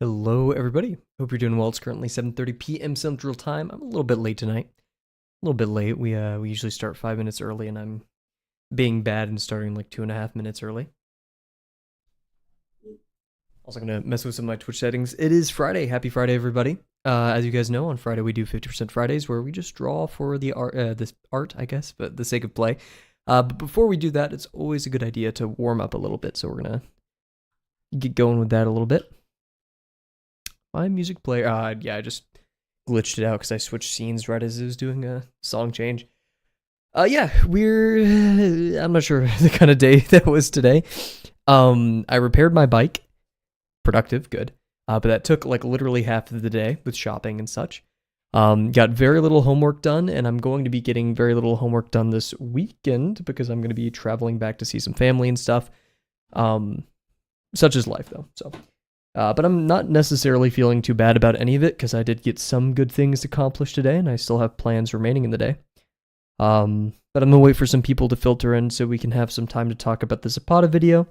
Hello, everybody. Hope you're doing well. It's currently 7:30 p.m. Central Time. I'm a little bit late tonight. A little bit late. We usually start 5 minutes early, and I'm being bad and starting like 2.5 minutes early. Also gonna mess with some of my Twitch settings. It is Friday. Happy Friday, everybody. As you guys know, on Friday we do 50% Fridays, where we just draw for the art, this art, I guess, but the sake of play. But before we do that, it's always a good idea to warm up a little bit. So we're gonna get going with that a little bit. My music player. Yeah, I just glitched it out because I switched scenes right as it was doing a song change. Yeah, I'm not sure the kind of day that was today. I repaired my bike. Productive, good. But that took like literally half of the day with shopping and such. Got very little homework done, and I'm going to be getting very little homework done this weekend because I'm going to be traveling back to see some family and stuff. Such is life, though. So, but I'm not necessarily feeling too bad about any of it because I did get some good things accomplished today, and I still have plans remaining in the day. But I'm gonna wait for some people to filter in so we can have some time to talk about the Zapata video.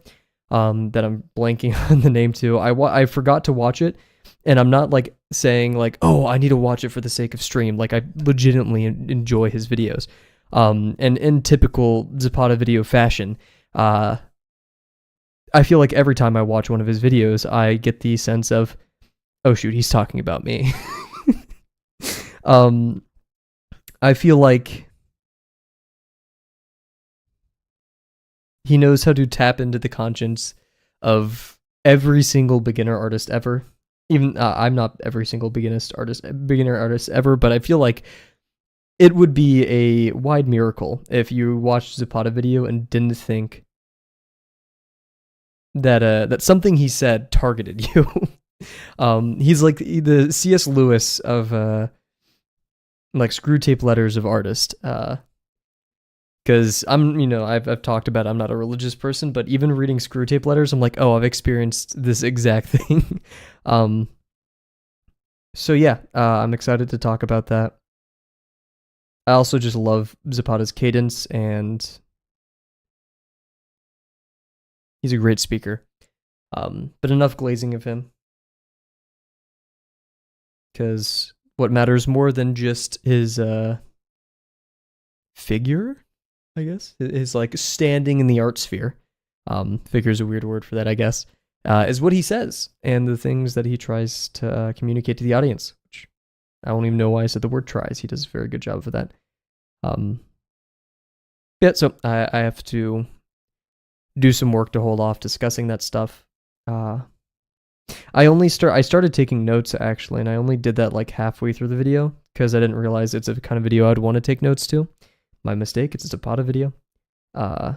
That I'm blanking on the name to. I forgot to watch it, and I'm not like saying like, oh, I need to watch it for the sake of stream. Like I legitimately enjoy his videos. And in typical Zapata video fashion, I feel like every time I watch one of his videos, I get the sense of, oh shoot, he's talking about me. um, I feel like he knows how to tap into the conscience of every single beginner artist ever. Even I'm not every single beginner artist ever, but I feel like it would be a wide miracle if you watched Zapata video and didn't think that something he said targeted you. He's like the C.S. Lewis of like screw tape letters of artist. Because I've talked about I'm not a religious person, but even reading screw tape letters, I'm like, oh, I've experienced this exact thing. um, so yeah, I'm excited to talk about that. I also just love Zapata's cadence, and he's a great speaker. But enough glazing of him, because what matters more than just his figure, I guess, his like standing in the art sphere. Figure is a weird word for that, I guess. Is what he says and the things that he tries to communicate to the audience. Which I don't even know why I said the word tries. He does a very good job of that. Yeah, so I have to do some work to hold off discussing that stuff. I started taking notes actually, and I only did that like halfway through the video because I didn't realize it's a kind of video I'd want to take notes to. My mistake. It's a Zapata video. And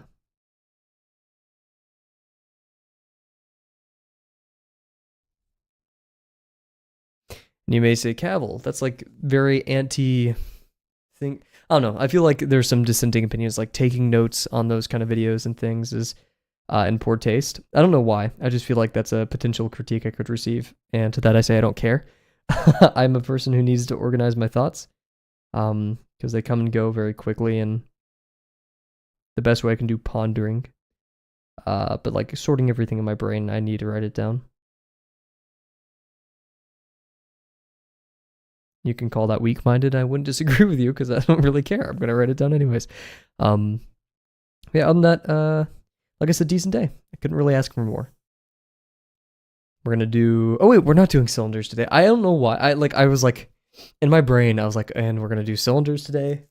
you may say, Kavel, that's like very anti thing. I don't know. I feel like there's some dissenting opinions, like taking notes on those kind of videos and things is in poor taste. I don't know why. I just feel like that's a potential critique I could receive. And to that I say I don't care. I'm a person who needs to organize my thoughts because they come and go very quickly, and the best way I can do pondering. But like sorting everything in my brain, I need to write it down. You can call that weak-minded. I wouldn't disagree with you because I don't really care. I'm gonna write it down anyways. Yeah, other than that, like I said, decent day. I couldn't really ask for more. We're gonna do. Oh wait, we're not doing cylinders today. I don't know why. I was like, in my brain, I was like, and we're gonna do cylinders today.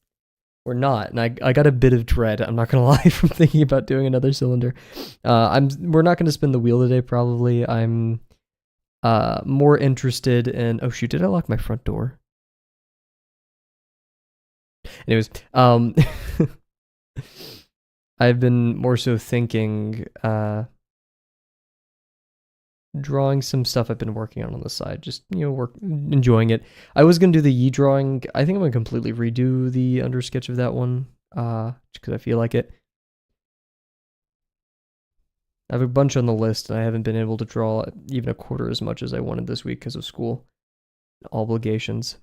We're not, and I got a bit of dread. I'm not gonna lie from thinking about doing another cylinder. We're not gonna spin the wheel today. Probably. I'm more interested in. Oh shoot! Did I lock my front door? Anyways, I've been more so thinking, drawing some stuff I've been working on the side. Just enjoying it. I was gonna do the Yi drawing. I think I'm gonna completely redo the undersketch of that one, because I feel like it. I have a bunch on the list, and I haven't been able to draw even a quarter as much as I wanted this week because of school obligations.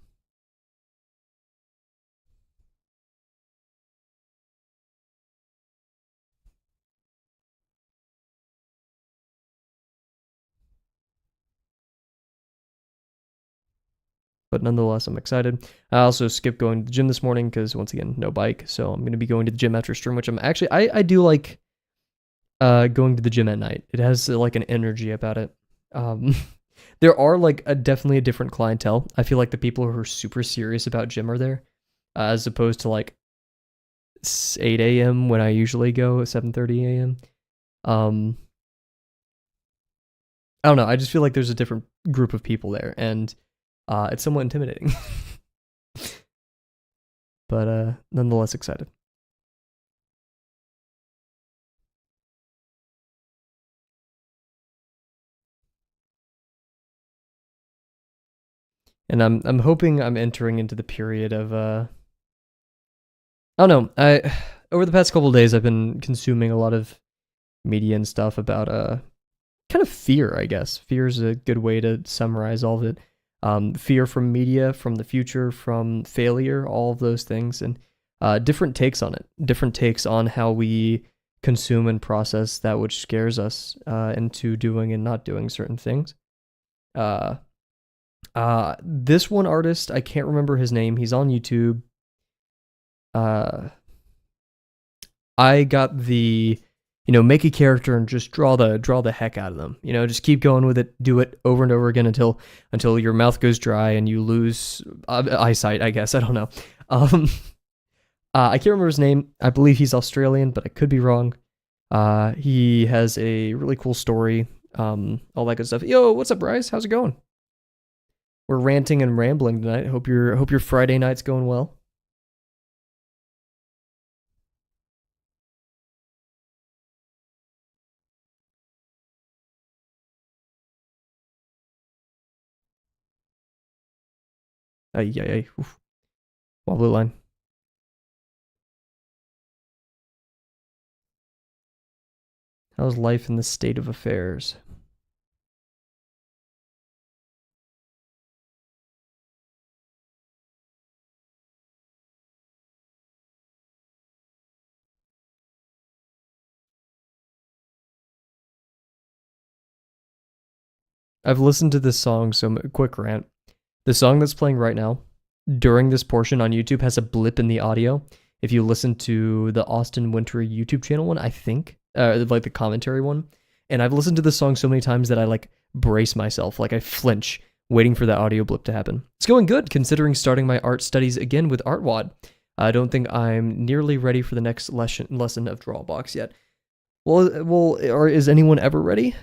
but nonetheless, I'm excited. I also skipped going to the gym this morning because once again, no bike. So I'm going to be going to the gym after stream, which I'm actually, I do like going to the gym at night. It has like an energy about it. Um, there are like definitely a different clientele. I feel like the people who are super serious about gym are there, as opposed to like 8 a.m. when I usually go, 7:30 a.m. I don't know. I just feel like there's a different group of people there, and it's somewhat intimidating. But nonetheless excited. And I'm hoping I'm entering into the period of I don't know. I over the past couple of days I've been consuming a lot of media and stuff about kind of fear, I guess. Fear is a good way to summarize all of it. Fear from media, from the future, from failure, all of those things, and different takes on it. Different takes on how we consume and process that which scares us into doing and not doing certain things. This one artist, I can't remember his name. He's on YouTube. I got the, make a character and just draw the heck out of them. Just keep going with it. Do it over and over again until your mouth goes dry and you lose eyesight, I guess. I don't know. I can't remember his name. I believe he's Australian, but I could be wrong. He has a really cool story. All that good stuff. Yo, what's up, Bryce? How's it going? We're ranting and rambling tonight. Hope your Friday night's going well. Ay. Oof. Wobbly line. How's life in the state of affairs? I've listened to this song, so quick rant. The song that's playing right now, during this portion on YouTube, has a blip in the audio. If you listen to the Austin Winter YouTube channel one, I think, like the commentary one, and I've listened to this song so many times that I like brace myself, like I flinch, waiting for that audio blip to happen. It's going good, considering starting my art studies again with ArtWad. I don't think I'm nearly ready for the next lesson of Drawbox yet. Well, or is anyone ever ready?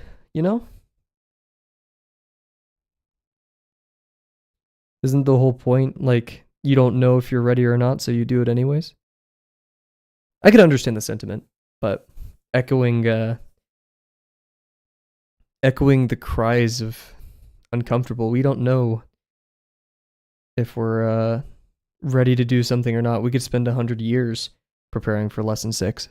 Isn't the whole point, like, you don't know if you're ready or not, so you do it anyways? I could understand the sentiment, but echoing the cries of uncomfortable, we don't know if we're ready to do something or not. We could spend 100 years preparing for lesson 6.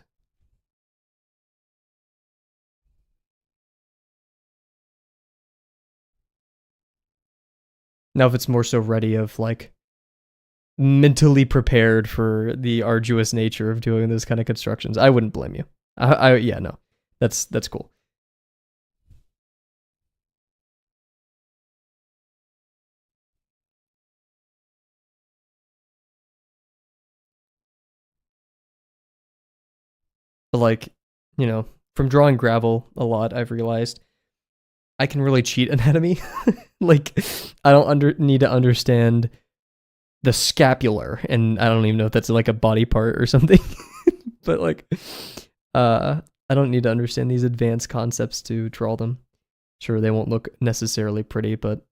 Now, if it's more so ready of like mentally prepared for the arduous nature of doing those kind of constructions, I wouldn't blame you. Yeah, no, that's cool. But like, from drawing gravel a lot, I've realized I can really cheat anatomy. Like, I don't need to understand the scapular, and I don't even know if that's like a body part or something. But like, I don't need to understand these advanced concepts to draw them. Sure, they won't look necessarily pretty, but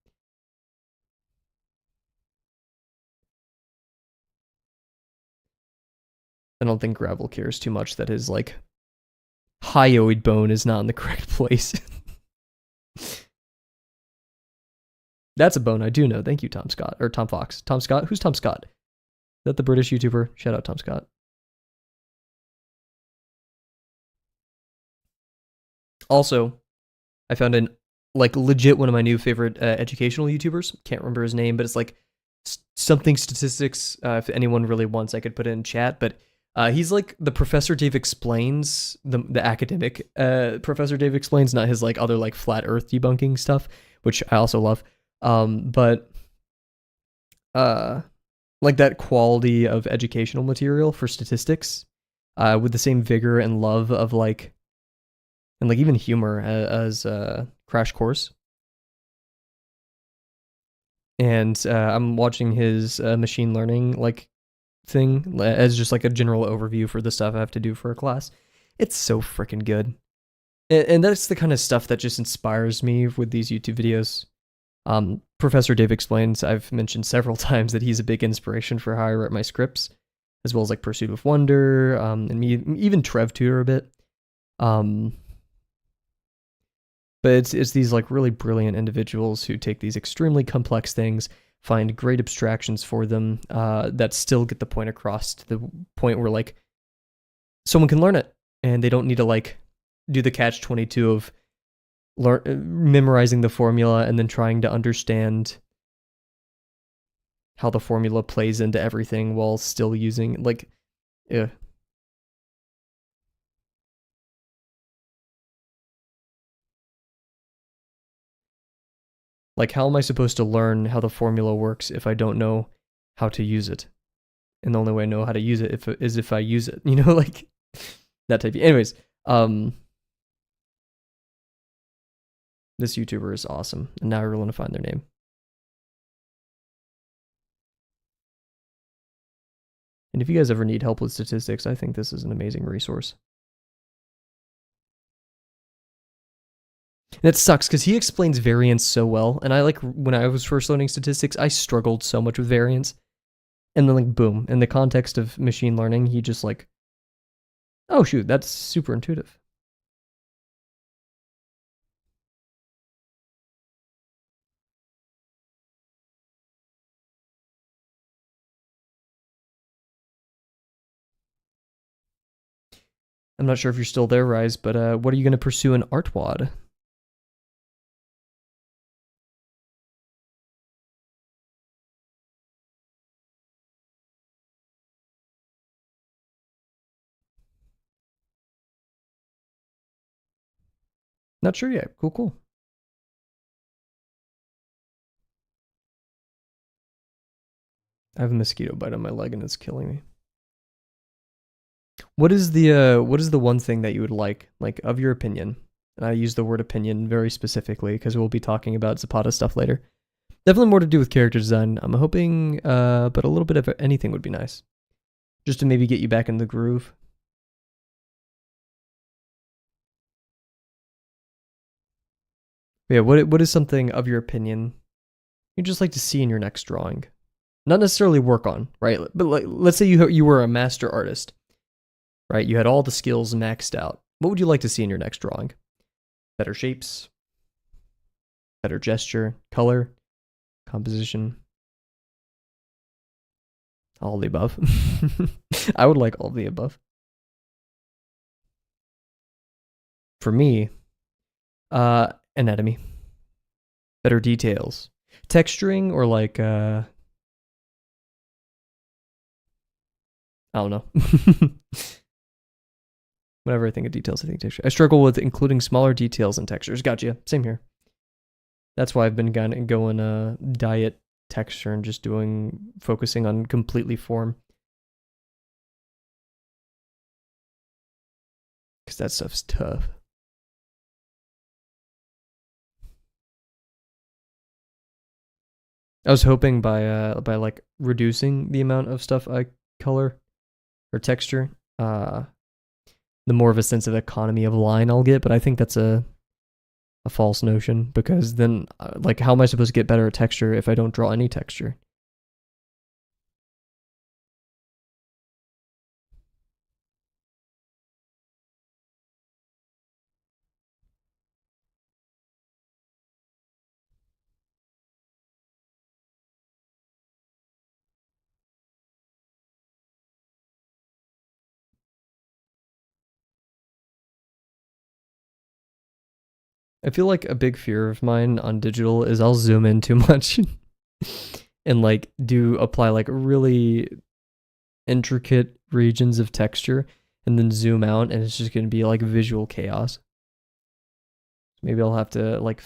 I don't think gravel cares too much that his like hyoid bone is not in the correct place. That's a bone I do know. Thank you, Tom Scott. Or Tom Fox. Tom Scott? Who's Tom Scott? Is that the British YouTuber? Shout out Tom Scott. Also, I found an like legit one of my new favorite educational YouTubers. Can't remember his name, but it's like something statistics. If anyone really wants, I could put it in chat. But he's like the Professor Dave Explains, the academic Professor Dave Explains, not his like other like flat Earth debunking stuff, which I also love. But uh like that quality of educational material for statistics with the same vigor and love of like and like even humor as Crash Course. And I'm watching his machine learning like thing as just like a general overview for the stuff I have to do for a class. It's so freaking good. And that's the kind of stuff that just inspires me with these YouTube videos. Professor Dave Explains, I've mentioned several times that he's a big inspiration for how I write my scripts, as well as like Pursuit of Wonder, and me, even Trev Tutor a bit. But it's these like really brilliant individuals who take these extremely complex things, find great abstractions for them that still get the point across to the point where like someone can learn it and they don't need to like do the catch-22 of memorizing the formula and then trying to understand how the formula plays into everything while still using like like how am I supposed to learn how the formula works if I don't know how to use it? And the only way I know how to use it is if I use it, like that type of. Anyways, this YouTuber is awesome, and now I really want to find their name. And if you guys ever need help with statistics, I think this is an amazing resource. And it sucks because he explains variance so well, and I like when I was first learning statistics, I struggled so much with variance. And then like boom, in the context of machine learning, he just like, oh shoot, that's super intuitive. I'm not sure if you're still there, Rise, but what are you going to pursue in Artwad? Not sure yet. Cool. I have a mosquito bite on my leg and it's killing me. What is the one thing that you would like of your opinion? And I use the word opinion very specifically because we'll be talking about Zapata stuff later. Definitely more to do with character design. I'm hoping, but a little bit of anything would be nice, just to maybe get you back in the groove. Yeah, what is something of your opinion you'd just like to see in your next drawing? Not necessarily work on, right? But like, let's say you were a master artist, right? You had all the skills maxed out. What would you like to see in your next drawing? Better shapes, better gesture, color, composition, all of the above. I would like all of the above. For me, anatomy, better details, texturing, or like I don't know. Whenever I think of details, I think texture. I struggle with including smaller details and textures. Gotcha. Same here. That's why I've been going diet texture and just focusing on completely form. Because that stuff's tough. I was hoping by like reducing the amount of stuff I color or texture, the more of a sense of economy of line I'll get, but I think that's a false notion because then like how am I supposed to get better at texture if I don't draw any texture? I feel like a big fear of mine on digital is I'll zoom in too much and like apply like really intricate regions of texture and then zoom out and it's just going to be like visual chaos. Maybe I'll have to like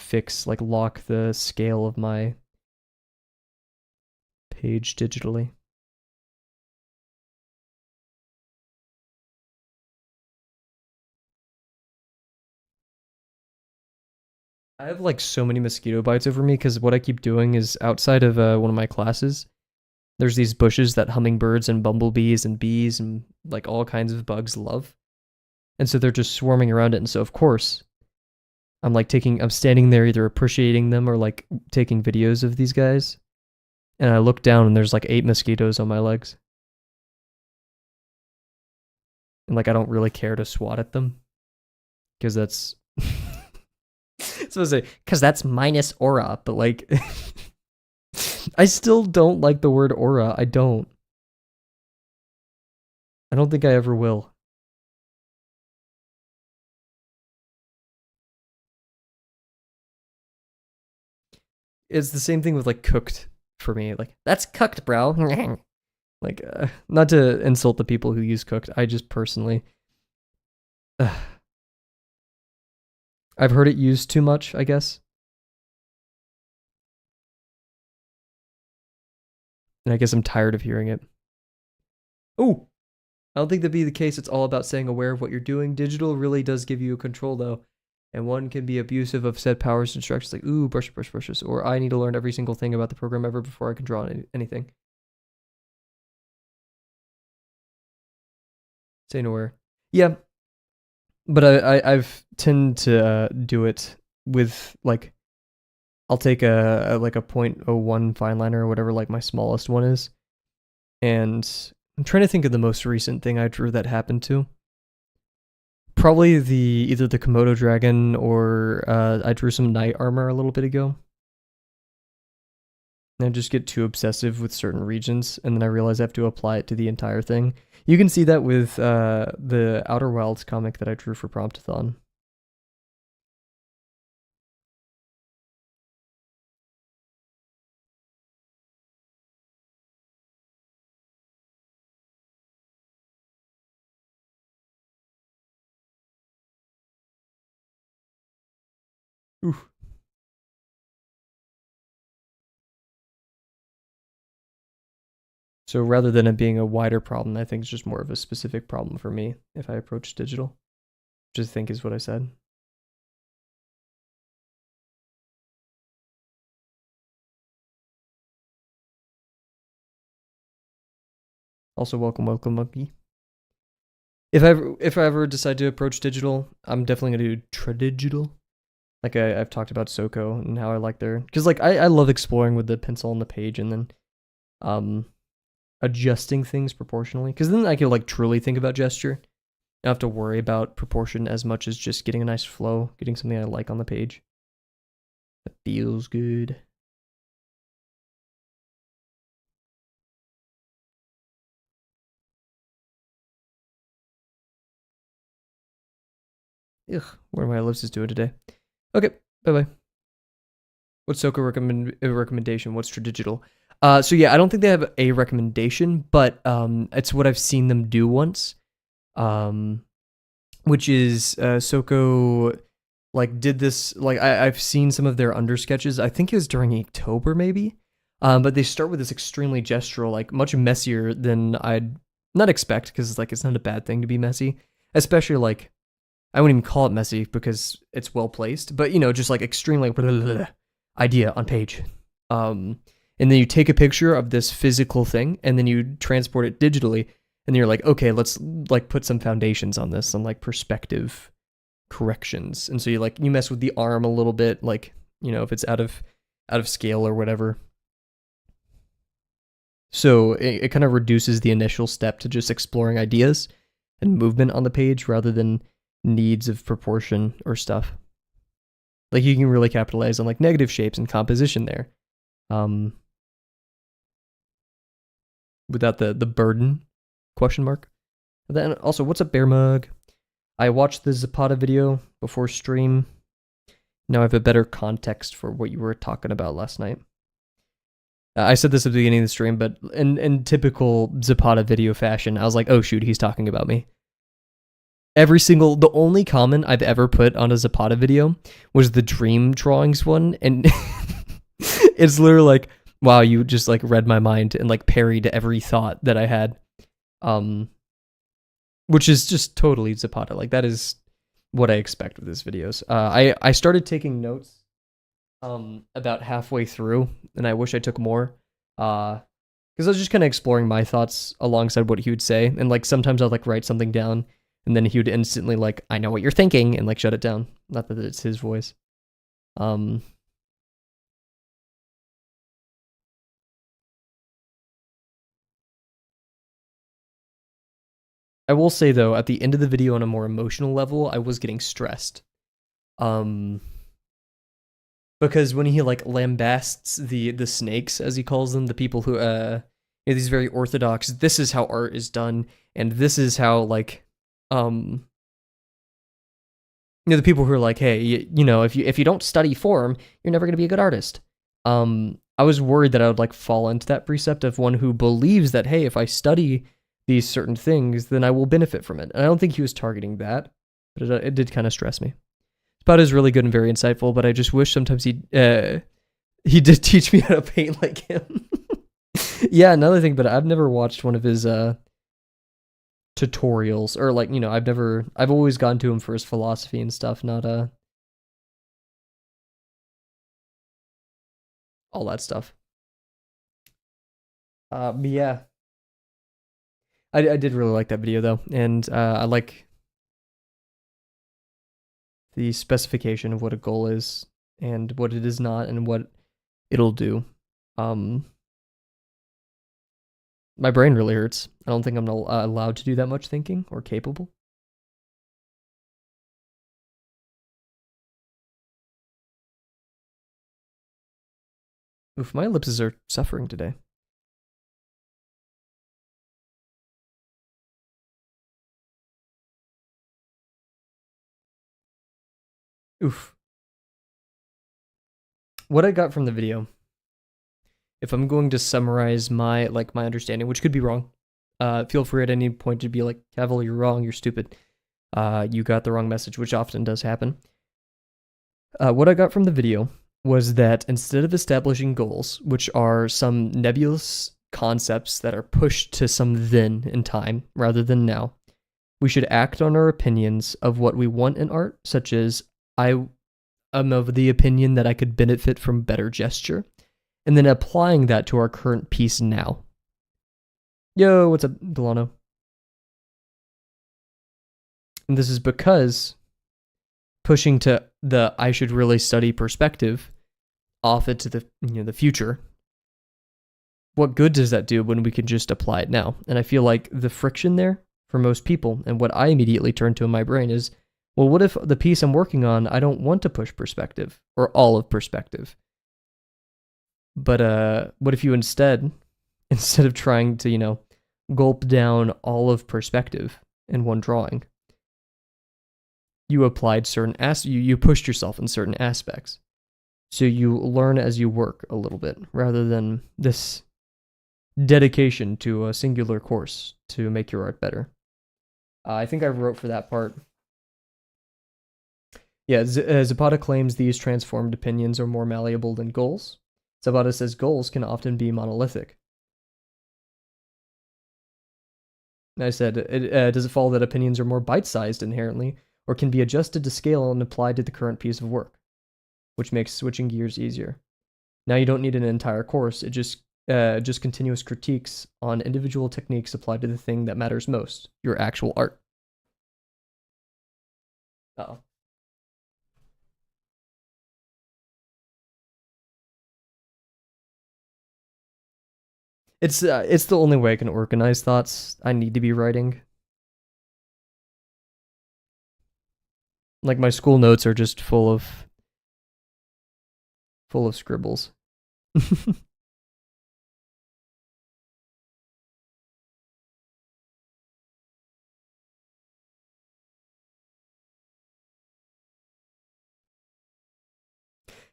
lock the scale of my page digitally. I have like so many mosquito bites over me because what I keep doing is outside of one of my classes, there's these bushes that hummingbirds and bumblebees and bees and like all kinds of bugs love. And so they're just swarming around it. And so, of course, I'm standing there either appreciating them or like taking videos of these guys. And I look down and there's like 8 mosquitoes on my legs. And like I don't really care to swat at them because that's so I say because that's minus aura, but like I still don't like the word aura. I don't think I ever will. It's the same thing with like cooked for me. Like that's cooked, bro. Like not to insult the people who use cooked. I just personally I've heard it used too much, I guess. And I guess I'm tired of hearing it. Oh, I don't think that'd be the case. It's all about staying aware of what you're doing. Digital really does give you a control, though. And one can be abusive of said powers and instructions like, ooh, brushes, or I need to learn every single thing about the program ever before I can draw anything. Stay nowhere. Yeah, but I've tend to do it with like I'll take a like a .01 fine liner or whatever like my smallest one is, and I'm trying to think of the most recent thing I drew that happened to. Probably either the Komodo dragon or I drew some knight armor a little bit ago. And I just get too obsessive with certain regions, and then I realize I have to apply it to the entire thing. You can see that with the Outer Wilds comic that I drew for Promptathon. Oof. So rather than it being a wider problem, I think it's just more of a specific problem for me if I approach digital, which I think is what I said. Also, welcome, monkey. If I ever decide to approach digital, I'm definitely gonna do tradigital. Like I've talked about Soko and how I like because like I love exploring with the pencil on the page and then adjusting things proportionally, because then I can like truly think about gesture. I don't have to worry about proportion as much as just getting a nice flow, getting something I like on the page. That feels good. Ugh, what are my ellipses doing today? Okay, bye-bye. What's Soko recommendation? What's Tradigital? So yeah, I don't think they have a recommendation, but it's what I've seen them do once. Which is Soko like did this, like I've seen some of their under sketches. I think it was during October maybe. But they start with this extremely gestural, like much messier than I'd not expect, because like it's not a bad thing to be messy, especially like I wouldn't even call it messy because it's well placed, but you know, just like extremely idea on page. And then you take a picture of this physical thing and then you transport it digitally, and you're like, okay, let's like put some foundations on this, some like perspective corrections. And so you mess with the arm a little bit, like, you know, if it's out of scale or whatever. So it kind of reduces the initial step to just exploring ideas and movement on the page rather than needs of proportion or stuff. Like you can really capitalize on like negative shapes and composition there. Without the burden, question mark. And then also, what's up, Bear Mug? I watched the Zapata video before stream. Now I have a better context for what you were talking about last night. I said this at the beginning of the stream, but in typical Zapata video fashion, I was like, oh shoot, he's talking about me. The only comment I've ever put on a Zapata video was the dream drawings one, and it's literally like, Wow, you just like read my mind and like parried every thought that I had. Which is just totally Zapata. Like that is what I expect with his videos. I started taking notes about halfway through, and I wish I took more. Because I was just kind of exploring my thoughts alongside what he would say, and like sometimes I'd like write something down, and then he would instantly like, I know what you're thinking, and like shut it down. Not that it's his voice. I will say though, at the end of the video, on a more emotional level, I was getting stressed. Because when he like lambasts the snakes, as he calls them, the people who these very orthodox, this is how art is done, and this is how like the people who are like, hey, if you don't study form, you're never gonna be a good artist. I was worried that I would like fall into that precept of one who believes that, hey, if I study these certain things, then I will benefit from it. And I don't think he was targeting that, but it did kind of stress me. Spot is really good and very insightful, but I just wish sometimes he did teach me how to paint like him. Yeah, another thing, but I've never watched one of his tutorials, or like, I've always gone to him for his philosophy and stuff, not all that stuff. But yeah, I did really like that video though, and I like the specification of what a goal is and what it is not and what it'll do. My brain really hurts. I don't think I'm allowed to do that much thinking or capable. Oof, my ellipses are suffering today. Oof. What I got from the video, if I'm going to summarize my understanding, which could be wrong, feel free at any point to be like, Kavel, you're wrong, you're stupid. You got the wrong message, which often does happen. What I got from the video was that instead of establishing goals, which are some nebulous concepts that are pushed to some then in time rather than now, we should act on our opinions of what we want in art, such as, I am of the opinion that I could benefit from better gesture, and then applying that to our current piece now. Yo, what's up, Delano? And this is because pushing to the I should really study perspective off into the future. What good does that do when we can just apply it now? And I feel like the friction there for most people, and what I immediately turn to in my brain is, well, what if the piece I'm working on, I don't want to push perspective or all of perspective? But what if you instead of trying to, gulp down all of perspective in one drawing, you applied certain you pushed yourself in certain aspects. So you learn as you work a little bit, rather than this dedication to a singular course to make your art better. I think I wrote for that part. Yeah, Zapata claims these transformed opinions are more malleable than goals. Zapata says goals can often be monolithic. And I said, does it follow that opinions are more bite-sized inherently, or can be adjusted to scale and applied to the current piece of work, which makes switching gears easier? Now you don't need an entire course, it just continuous critiques on individual techniques applied to the thing that matters most, your actual art. Uh-oh. It's the only way I can organize thoughts. I need to be writing. Like my school notes are just full of scribbles.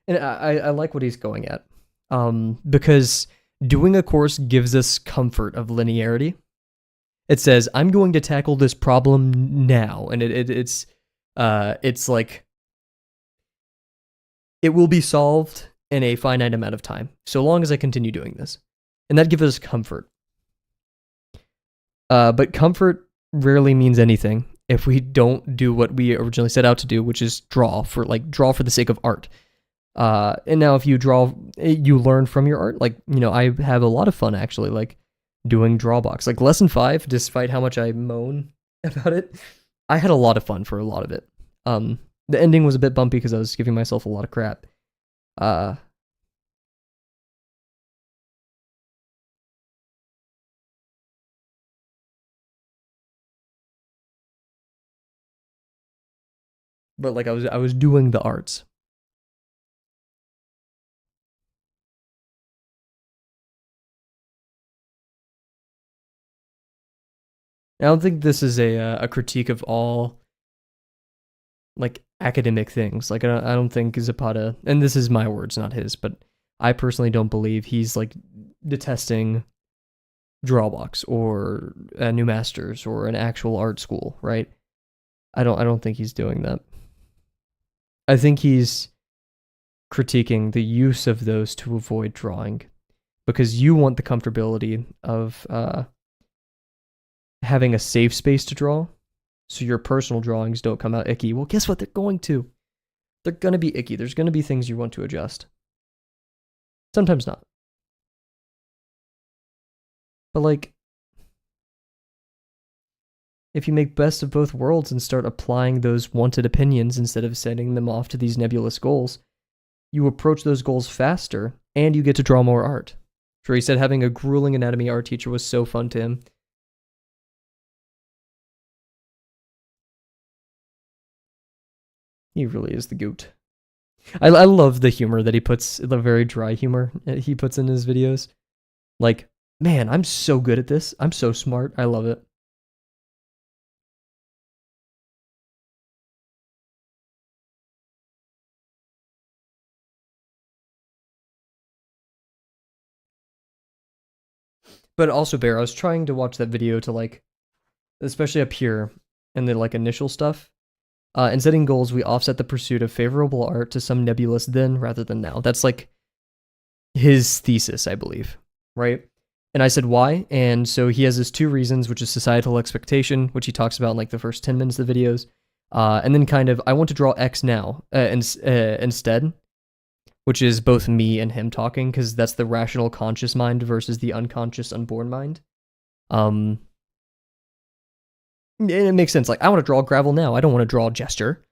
And I like what he's going at, because doing a course gives us comfort of linearity. It says, I'm going to tackle this problem now, and it's like, it will be solved in a finite amount of time, so long as I continue doing this. And that gives us comfort. But comfort rarely means anything if we don't do what we originally set out to do, which is draw for the sake of art. And now if you draw, you learn from your art. Like, I have a lot of fun actually, like doing Drawbox. Like lesson 5, despite how much I moan about it, I had a lot of fun for a lot of it. The ending was a bit bumpy because I was giving myself a lot of crap. But like I was doing the arts. I don't think this is a critique of all like academic things. Like I don't think Zapata, and this is my words, not his, but I personally don't believe he's like detesting Drawbox or New Masters or an actual art school, right? I don't think he's doing that. I think he's critiquing the use of those to avoid drawing because you want the comfortability of having a safe space to draw so your personal drawings don't come out icky. Well, guess what? They're going to. They're going to be icky. There's going to be things you want to adjust. Sometimes not. But like, if you make best of both worlds and start applying those wanted opinions instead of sending them off to these nebulous goals, you approach those goals faster and you get to draw more art. Sure, he said having a grueling anatomy art teacher was so fun to him. He really is the goat. I love the humor that he puts, the very dry humor he puts in his videos. Like, man, I'm so good at this. I'm so smart. I love it. But also, Bear, I was trying to watch that video to like, especially up here in the like initial stuff. In setting goals, we offset the pursuit of favorable art to some nebulous then rather than now. That's like his thesis, I believe, right? And I said, why? And so he has his 2 reasons, which is societal expectation, which he talks about in like the first 10 minutes of the videos. And then kind of, I want to draw X now instead, which is both me and him talking, because that's the rational conscious mind versus the unconscious unborn mind. It makes sense. Like, I want to draw gravel now. I don't want to draw gesture.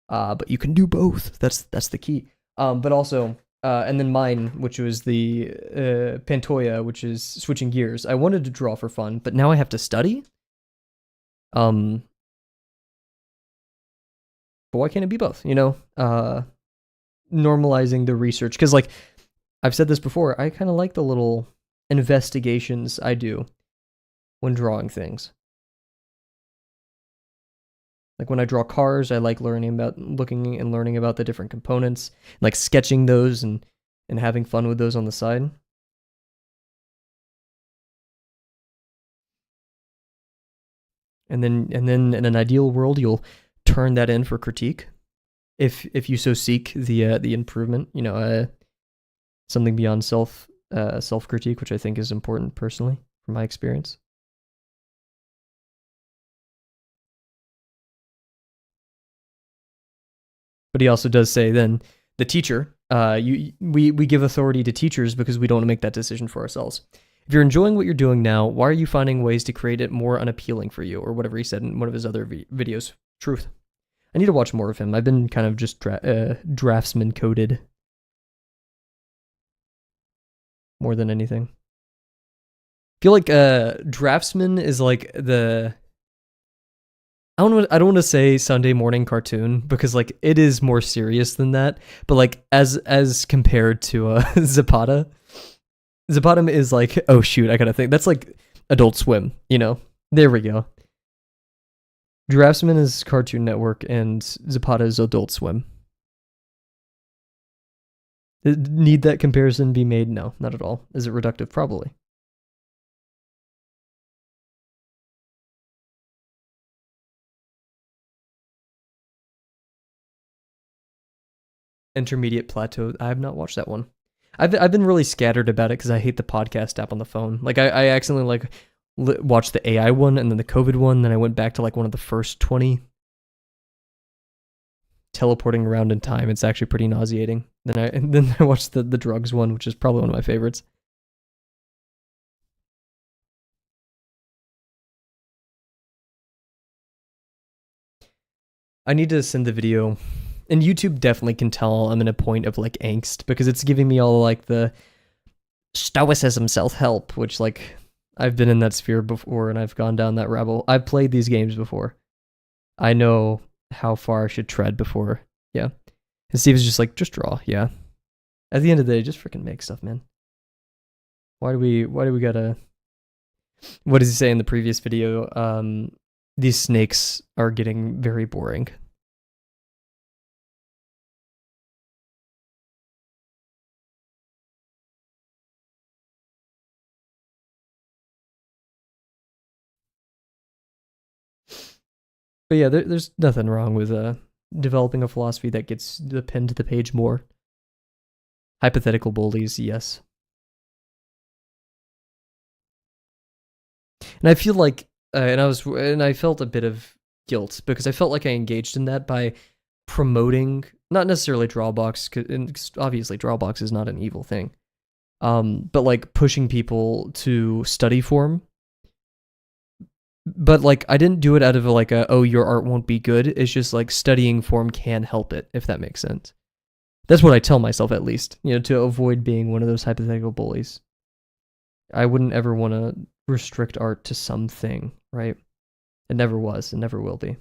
But you can do both. That's the key. But also, and then mine, which was the Pantoja, which is switching gears. I wanted to draw for fun, but now I have to study. But why can't it be both? Normalizing the research, because like I've said this before, I kind of like the little investigations I do when drawing things. Like when I draw cars, I like looking and learning about the different components, like sketching those and having fun with those on the side. And then in an ideal world, you'll turn that in for critique, if you so seek the improvement. Something beyond self critique, which I think is important personally from my experience. But he also does say then the teacher, we give authority to teachers because we don't want to make that decision for ourselves. If you're enjoying what you're doing now, why are you finding ways to create it more unappealing for you, or whatever he said in one of his other videos? Truth. I need to watch more of him. I've been kind of just draftsman coded more than anything. I feel like draftsman is like the I don't want to say Sunday morning cartoon because like it is more serious than that. But like as compared to Zapata is like, oh shoot, I gotta think. That's like Adult Swim, There we go. Draftsman is Cartoon Network and Zapata is Adult Swim. Need that comparison be made? No, not at all. Is it reductive? Probably. Intermediate Plateau. I have not watched that one. I've been really scattered about it because I hate the podcast app on the phone. Like I accidentally like watched the AI one and then the COVID one. Then I went back to like one of the first 20 teleporting around in time. It's actually pretty nauseating. Then I watched the drugs one, which is probably one of my favorites. I need to send the video, and YouTube definitely can tell I'm in a point of like angst because it's giving me all like the stoicism self help, which like I've been in that sphere before and I've gone down that rabbit hole. I've played these games before. I know how far I should tread before. Yeah. And Steve is just like, just draw. Yeah. At the end of the day, just freaking make stuff, man. Why do we gotta, what does he say in the previous video? These snakes are getting very boring. But yeah, there's nothing wrong with developing a philosophy that gets the pen to the page more. Hypothetical bullies, yes. And I feel like, and I felt a bit of guilt because I felt like I engaged in that by promoting, not necessarily Drawbox, because obviously Drawbox is not an evil thing, but like pushing people to study form. But like I didn't do it out of like a, oh, your art won't be good. It's just like studying form can help it, if that makes sense. That's what I tell myself, at least, to avoid being one of those hypothetical bullies. I wouldn't ever want to restrict art to something, right? It never was, it never will be.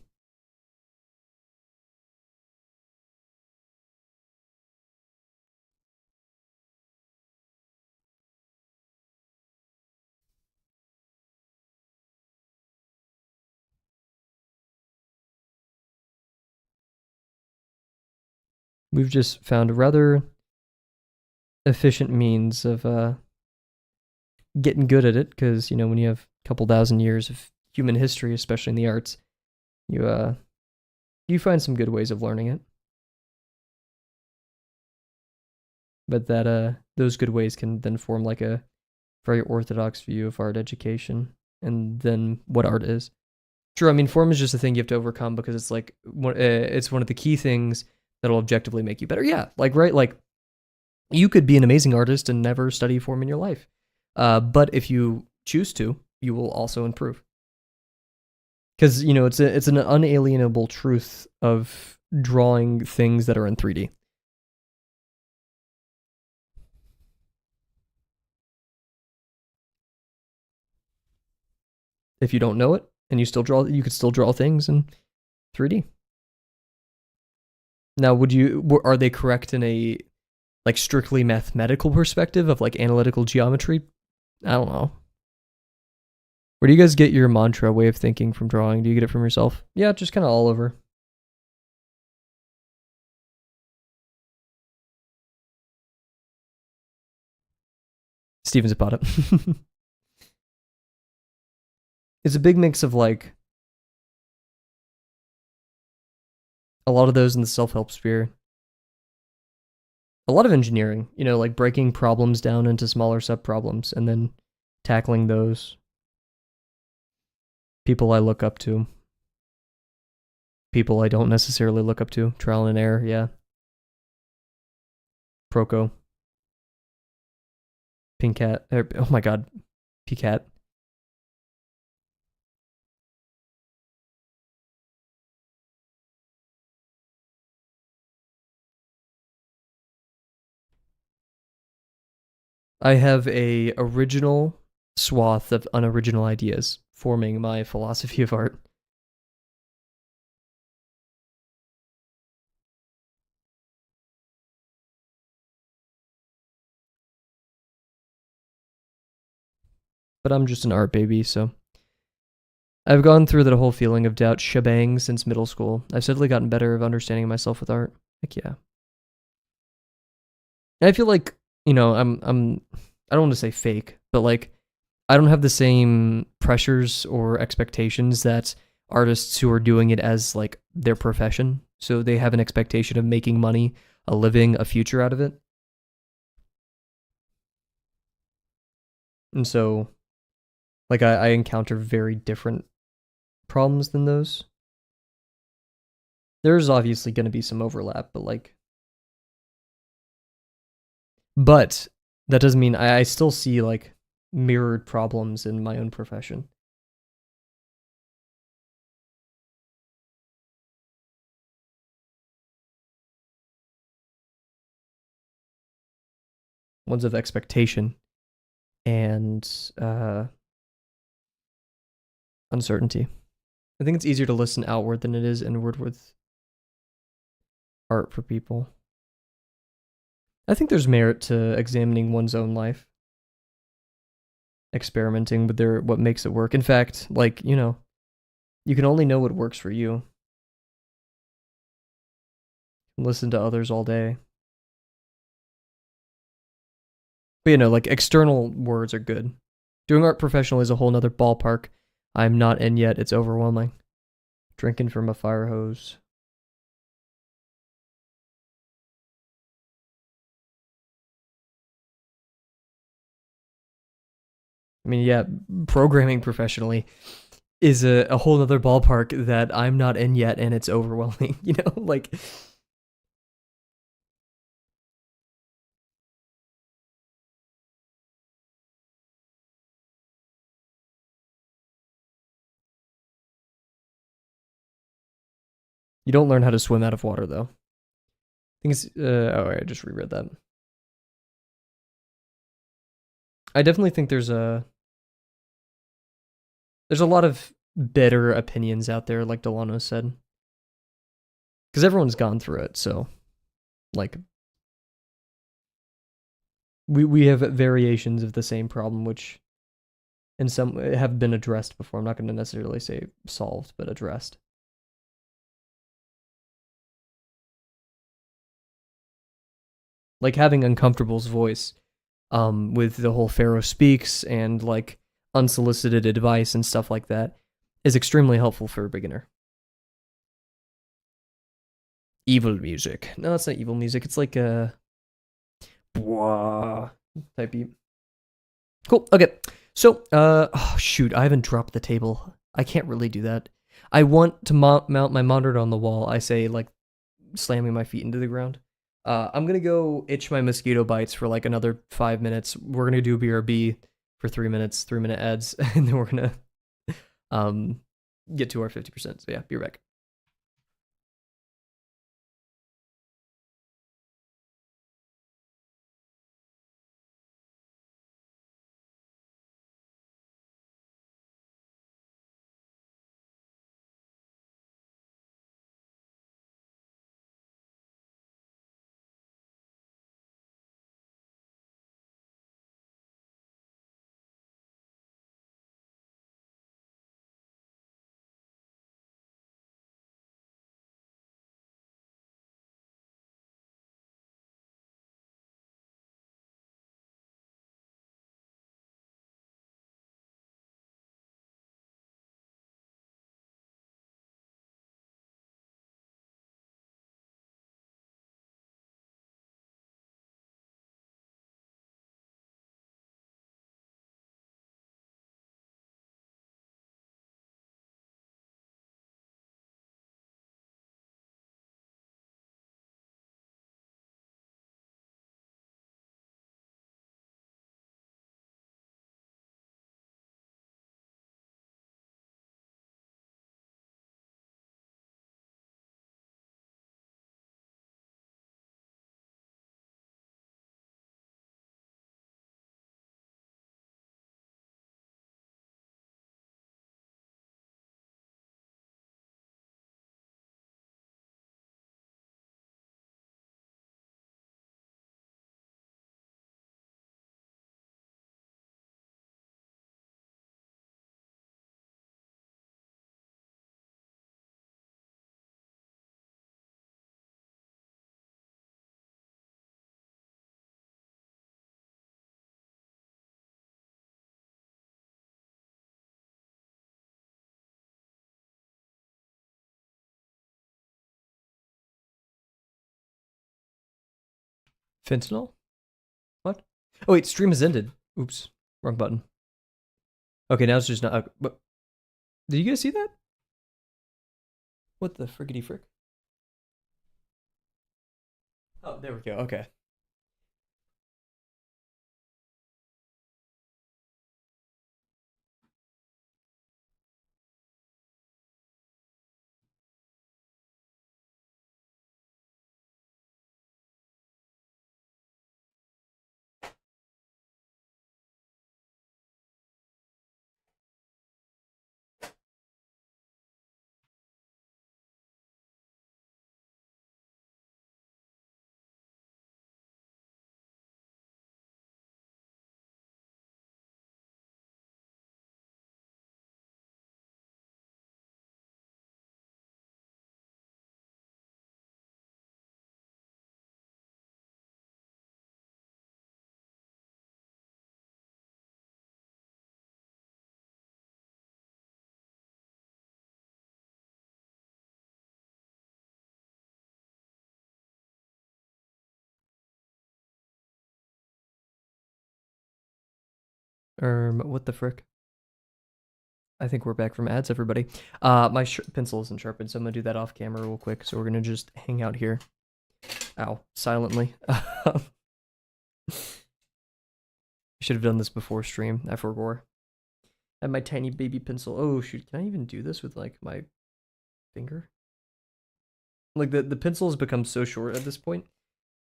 We've just found a rather efficient means of getting good at it, because when you have a couple thousand years of human history, especially in the arts, you find some good ways of learning it. But that those good ways can then form like a very orthodox view of art education and then what art is. True, I mean, form is just a thing you have to overcome because it's like it's one of the key things that'll objectively make you better. Yeah, like right, like you could be an amazing artist and never study form in your life, but if you choose to, you will also improve. Because it's an unalienable truth of drawing things that are in 3D. If you don't know it and you could still draw things in 3D. Now, are they correct in a like strictly mathematical perspective of like analytical geometry? I don't know. Where do you guys get your mantra way of thinking from drawing? Do you get it from yourself? Yeah, just kind of all over. Steven Zapata. It's a big mix of like a lot of those in the self-help sphere. A lot of engineering, like breaking problems down into smaller sub-problems and then tackling those. People I look up to. People I don't necessarily look up to. Trial and error, yeah. Proco. Pink Cat. Oh my god. P-Cat. I have a original swath of unoriginal ideas forming my philosophy of art. But I'm just an art baby, so I've gone through that whole feeling of doubt shebang since middle school. I've steadily gotten better of understanding myself with art. Heck yeah. And I feel like, I don't want to say fake, but like I don't have the same pressures or expectations that artists who are doing it as like their profession. So they have an expectation of making money, a living, a future out of it. And so, like, I encounter very different problems than those. There's obviously going to be some overlap, but like, but that doesn't mean I still see like mirrored problems in my own profession. Ones of expectation and uncertainty. I think it's easier to listen outward than it is inward with art for people. I think there's merit to examining one's own life, experimenting with what makes it work. In fact, like, you can only know what works for you. Listen to others all day. But like external words are good. Doing art professionally is a whole nother ballpark. I'm not in yet. It's overwhelming. Drinking from a fire hose. I mean, yeah, programming professionally is a whole other ballpark that I'm not in yet, and it's overwhelming. Like, you don't learn how to swim out of water though. Things. I just reread that. I definitely think there's a lot of better opinions out there, like Delano said, because everyone's gone through it. So, like, we have variations of the same problem, which in some have been addressed before. I'm not going to necessarily say solved, but addressed. Like having Uncomfortable's voice, with the whole Pharaoh speaks and like unsolicited advice and stuff like that, is extremely helpful for a beginner. Evil music. No, it's not evil music. It's like a blah type beat. Cool. Okay. So, oh shoot, I haven't dropped the table. I can't really do that. I want to mount my monitor on the wall. I say like slamming my feet into the ground. I'm gonna go itch my mosquito bites for like another 5 minutes. We're gonna do BRB for 3 minutes, 3 minute ads, and then we're gonna um get to our 50%. So yeah, be right back. Fentanyl? What? Oh wait, stream has ended. Oops. Wrong button. Okay, now it's just not. But did you guys see that? What the frickety frick? Oh, there we go. Okay. What the frick? I think we're back from ads, everybody. My pencil isn't sharpened, so I'm gonna do that off camera real quick. So we're gonna just hang out here. Ow, silently. Should have done this before stream. I forgot. I have my tiny baby pencil. Oh shoot, can I even do this with like my finger? Like the pencil has become so short at this point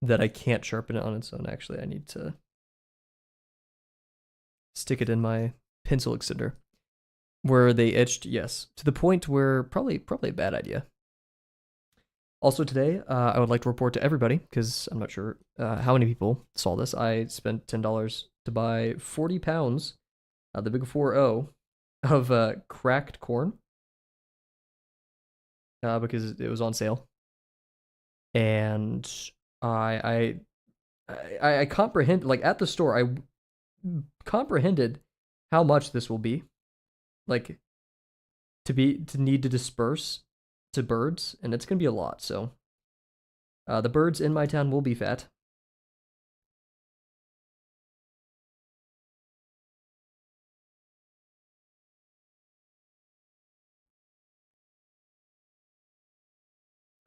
that I can't sharpen it on its own. Actually, I need to stick it in my pencil extender. Where they itched, yes. To the point where probably a bad idea. Also today, I would like to report to everybody, because I'm not sure how many people saw this. I spent $10 to buy 40 pounds, the big 4-0, of cracked corn. Because it was on sale. And I comprehend, like at the store, I comprehended how much this will be. Like to need to disperse to birds, and it's gonna be a lot. So the birds in my town will be fat.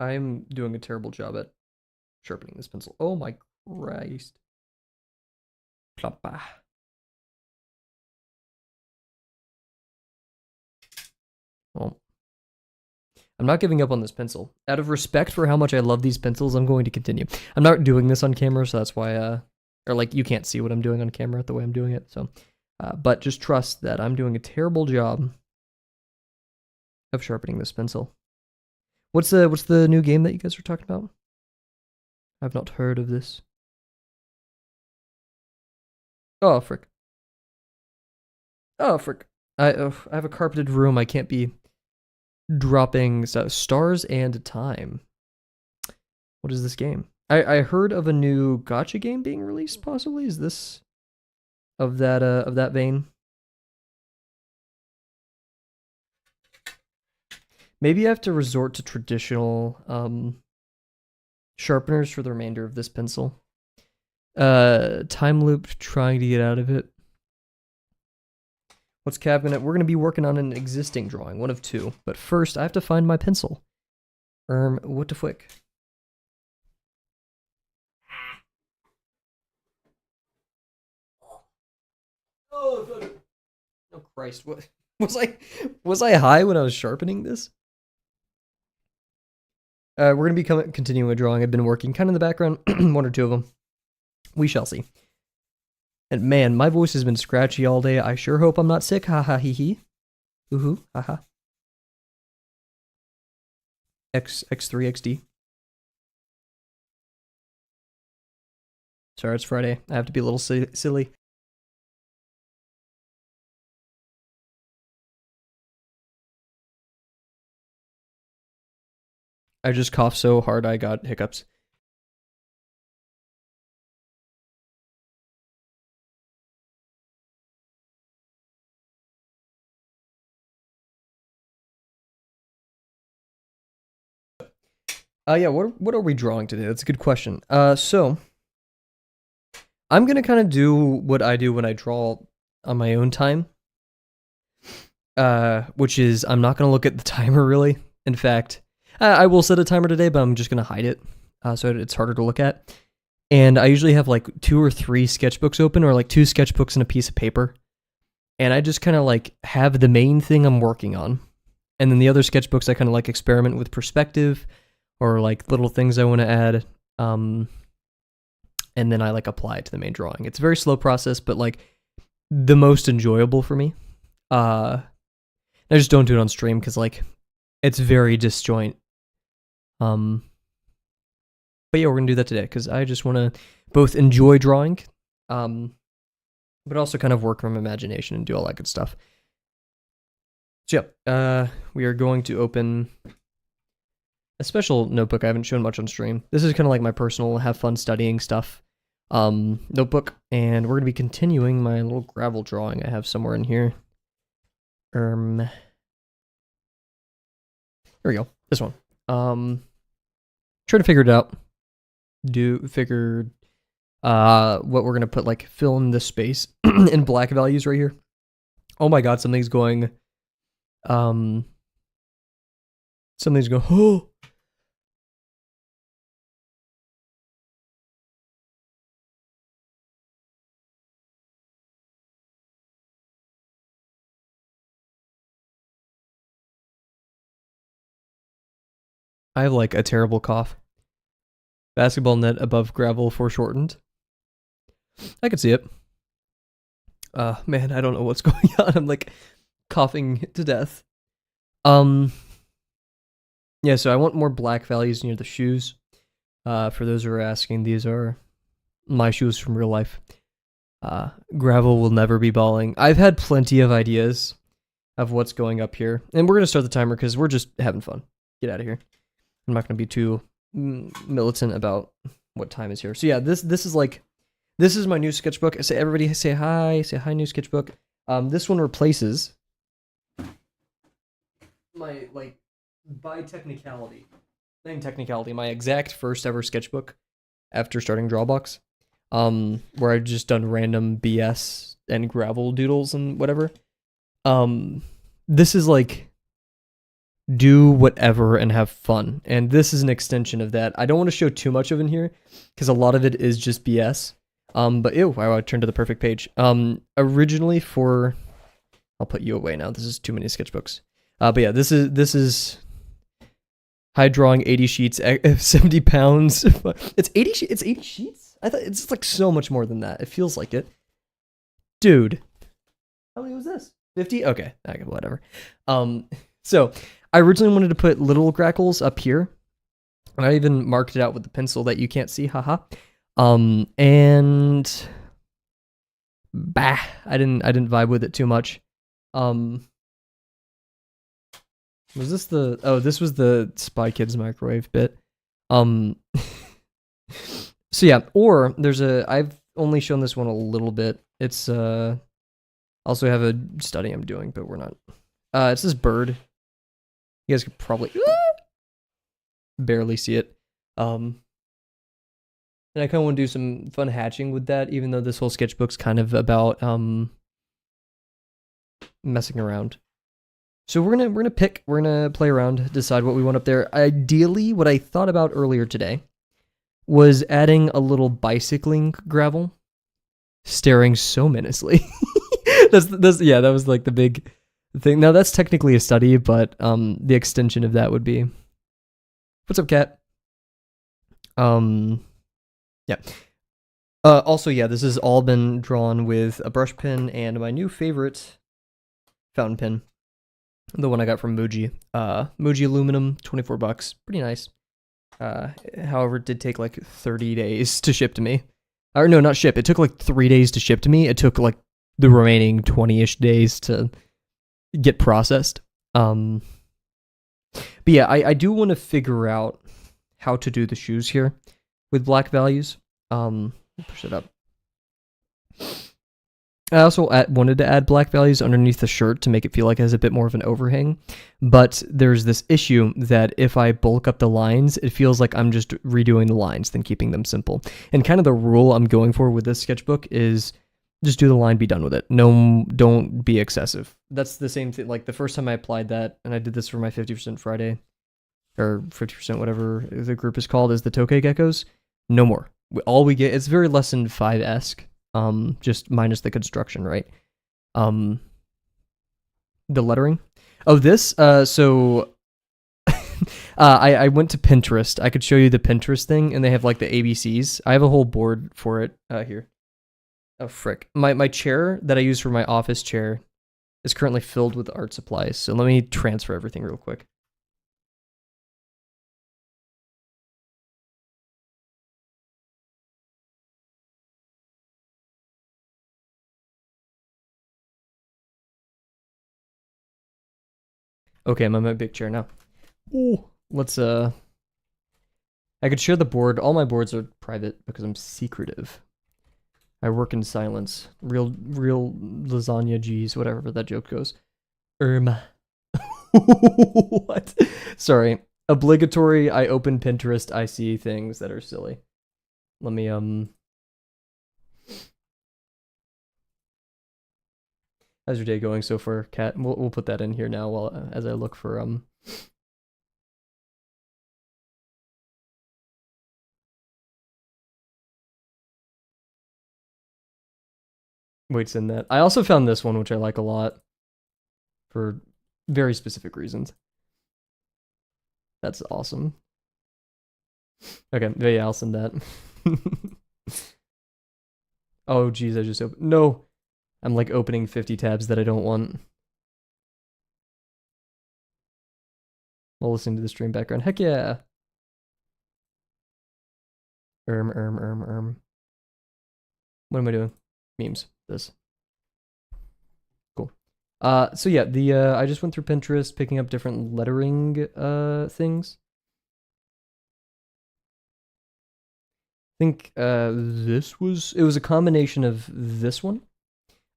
I'm doing a terrible job at sharpening this pencil. Oh my Christ. Ploppa. Well, I'm not giving up on this pencil. Out of respect for how much I love these pencils, I'm going to continue. I'm not doing this on camera, so that's why, or like you can't see what I'm doing on camera the way I'm doing it. So, but just trust that I'm doing a terrible job of sharpening this pencil. What's the new game that you guys were talking about? I've not heard of this. Oh frick. Oh frick. I have a carpeted room. I can't be dropping stars and time. What is this game? I heard of a new gacha game being released. Possibly is this of that vein? Maybe I have to resort to traditional sharpeners for the remainder of this pencil. Time loop, trying to get out of it. What's cabinet? We're going to be working on an existing drawing, one of two. But first, I have to find my pencil. What the flick? Oh Christ! What was I high when I was sharpening this? We're gonna be continuing a drawing. I've been working kind of in the background, one or two of them. We shall see. And man, my voice has been scratchy all day. I sure hope I'm not sick. Ha ha hee hee. Ooh ha ha. X3 XD. Sorry, it's Friday. I have to be a little silly. I just coughed so hard I got hiccups. Yeah, what are we drawing today? That's a good question. So I'm gonna kind of do what I do when I draw on my own time. Which is, I'm not going to look at the timer really. In fact, I will set a timer today, but I'm just going to hide it. So it's harder to look at. And I usually have like 2 or 3 sketchbooks open, or like 2 sketchbooks and a piece of paper. And I just kind of like have the main thing I'm working on. And then the other sketchbooks, I kind of like experiment with perspective or like little things I want to add. And then I like apply it to the main drawing. It's a very slow process, but like the most enjoyable for me. I just don't do it on stream because like it's very disjoint. But yeah, we're gonna do that today because I just want to both enjoy drawing, but also kind of work from imagination and do all that good stuff. So yeah, we are going to open a special notebook I haven't shown much on stream. This is kind of like my personal have fun studying stuff notebook, and we're going to be continuing my little gravel drawing I have somewhere in here. Here we go. This one. Trying to figure it out. Figure what we're going to put, like fill in this space in black values right here. Oh my god, something's going oh. I have like a terrible cough. Basketball net above gravel foreshortened. I could see it. Man, I don't know what's going on. I'm like coughing to death. Yeah, so I want more black values near the shoes. For those who are asking, these are my shoes from real life. Gravel will never be balling. I've had plenty of ideas of what's going up here. And we're going to start the timer because we're just having fun. Get out of here. I'm not going to be too militant about what time is here. So yeah, this is my new sketchbook. Everybody say hi new sketchbook. This one replaces my, like, by technicality, my exact first ever sketchbook after starting Drawbox, where I've just done random BS and gravel doodles and whatever. This is like do whatever and have fun, and this is an extension of that. I don't want to show too much of in here because a lot of it is just BS. But ew, I turned to the perfect page. Originally I'll put you away now. This is too many sketchbooks. But yeah, this is high drawing 80 sheets, 70 pounds. It's 80 it's 80 sheets? I thought it's like so much more than that. It feels like it. Dude. How many was this? 50? Okay, whatever. So I originally wanted to put little grackles up here. And I even marked it out with the pencil that you can't see, haha. And bah, I didn't vibe with it too much. Was this this was the Spy Kids microwave bit. So yeah, or I've only shown this one a little bit. It's also have a study I'm doing, but we're not. It's this bird. You guys could probably barely see it. And I kind of want to do some fun hatching with that, even though this whole sketchbook's kind of about messing around. So we're gonna play around, decide what we want up there. Ideally, what I thought about earlier today was adding a little bicycling gravel, staring so menacingly. That was like the big thing. Now that's technically a study, but the extension of that would be, what's up, cat? Yeah. Also, yeah, this has all been drawn with a brush pen and my new favorite fountain pen. The one I got from Muji. Muji aluminum, $24. Pretty nice. However, it did take like 30 days to ship to me. Or no, not ship. It took like 3 days to ship to me. It took like the remaining 20-ish days to get processed. But yeah, I do want to figure out how to do the shoes here with black values. Push it up. I also wanted to add black values underneath the shirt to make it feel like it has a bit more of an overhang, but there's this issue that if I bulk up the lines, it feels like I'm just redoing the lines than keeping them simple. And kind of the rule I'm going for with this sketchbook is Just do the line, be done with it. No, don't be excessive. That's the same thing. Like the first time I applied that, and I did this for my 50% Friday, or 50%, whatever the group is called, is the Tokay Geckos. No more. All we get, it's very lesson 5-esque, just minus the construction, right? The lettering. Oh, this, so I went to Pinterest. I could show you the Pinterest thing, and they have like the ABCs. I have a whole board for it here. Oh, frick. My chair that I use for my office chair is currently filled with art supplies, so let me transfer everything real quick. Okay, I'm on my big chair now. Ooh, let's I could share the board. All my boards are private because I'm secretive. I work in silence. Real lasagna G's, whatever that joke goes. What? Sorry. Obligatory, I open Pinterest, I see things that are silly. Let me how's your day going so far, Kat? We'll put that in here now while as I look for weights in that. I also found this one which I like a lot for very specific reasons. That's awesome. Okay, yeah, I'll send that. Oh geez, I just opened. No, I'm like opening 50 tabs that I don't want. While listening to the stream background. Heck yeah. What am I doing? Memes. This. Cool. So yeah, I just went through Pinterest picking up different lettering things. I think it was a combination of this one.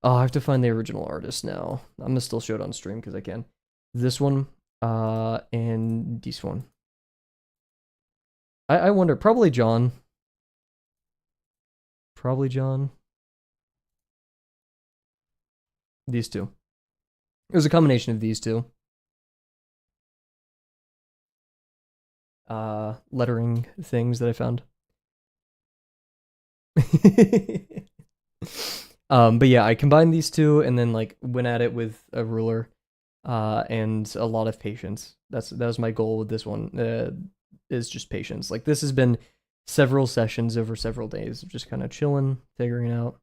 Oh, I have to find the original artist now. I'm gonna still show it on stream because I can. This one, and this one. I wonder, probably John. Probably John. These two. It was a combination of these two. Lettering things that I found. But yeah, I combined these two and then like went at it with a ruler, and a lot of patience. That was my goal with this one. Is just patience. Like this has been several sessions over several days of just kind of chilling, figuring it out.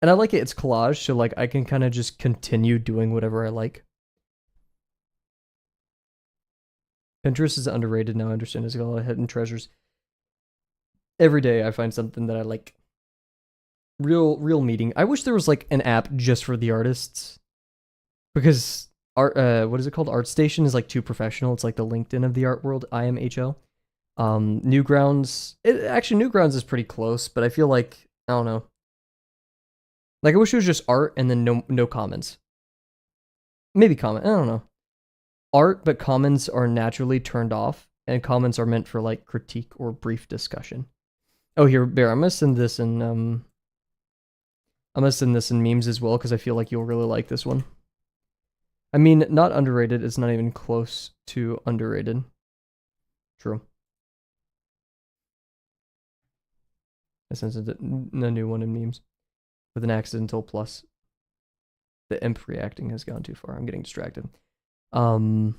And I like it. It's collage, so like I can kind of just continue doing whatever I like. Pinterest is underrated now. I understand it's got a lot of hidden treasures. Every day I find something that I like. Real meeting. I wish there was like an app just for the artists, because art. What is it called? ArtStation is like too professional. It's like the LinkedIn of the art world. IMHL. Newgrounds. Newgrounds is pretty close, but I feel like I don't know. Like I wish it was just art and then no comments. Maybe comment. I don't know. Art, but comments are naturally turned off, and comments are meant for like critique or brief discussion. Oh, here, Bear. I'm gonna send this in memes as well because I feel like you'll really like this one. I mean, not underrated. It's not even close to underrated. True. I sent a new one in memes with an accidental plus. The imp reacting has gone too far. I'm getting distracted. But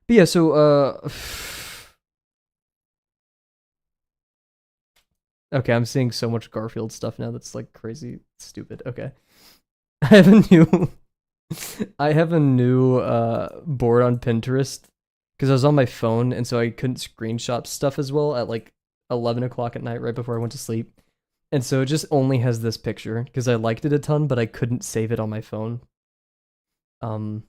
yeah, so okay, I'm seeing so much Garfield stuff now that's like crazy stupid. Okay. I have a new board on Pinterest because I was on my phone and so I couldn't screenshot stuff as well at like 11 o'clock at night right before I went to sleep. And so it just only has this picture because I liked it a ton, but I couldn't save it on my phone. So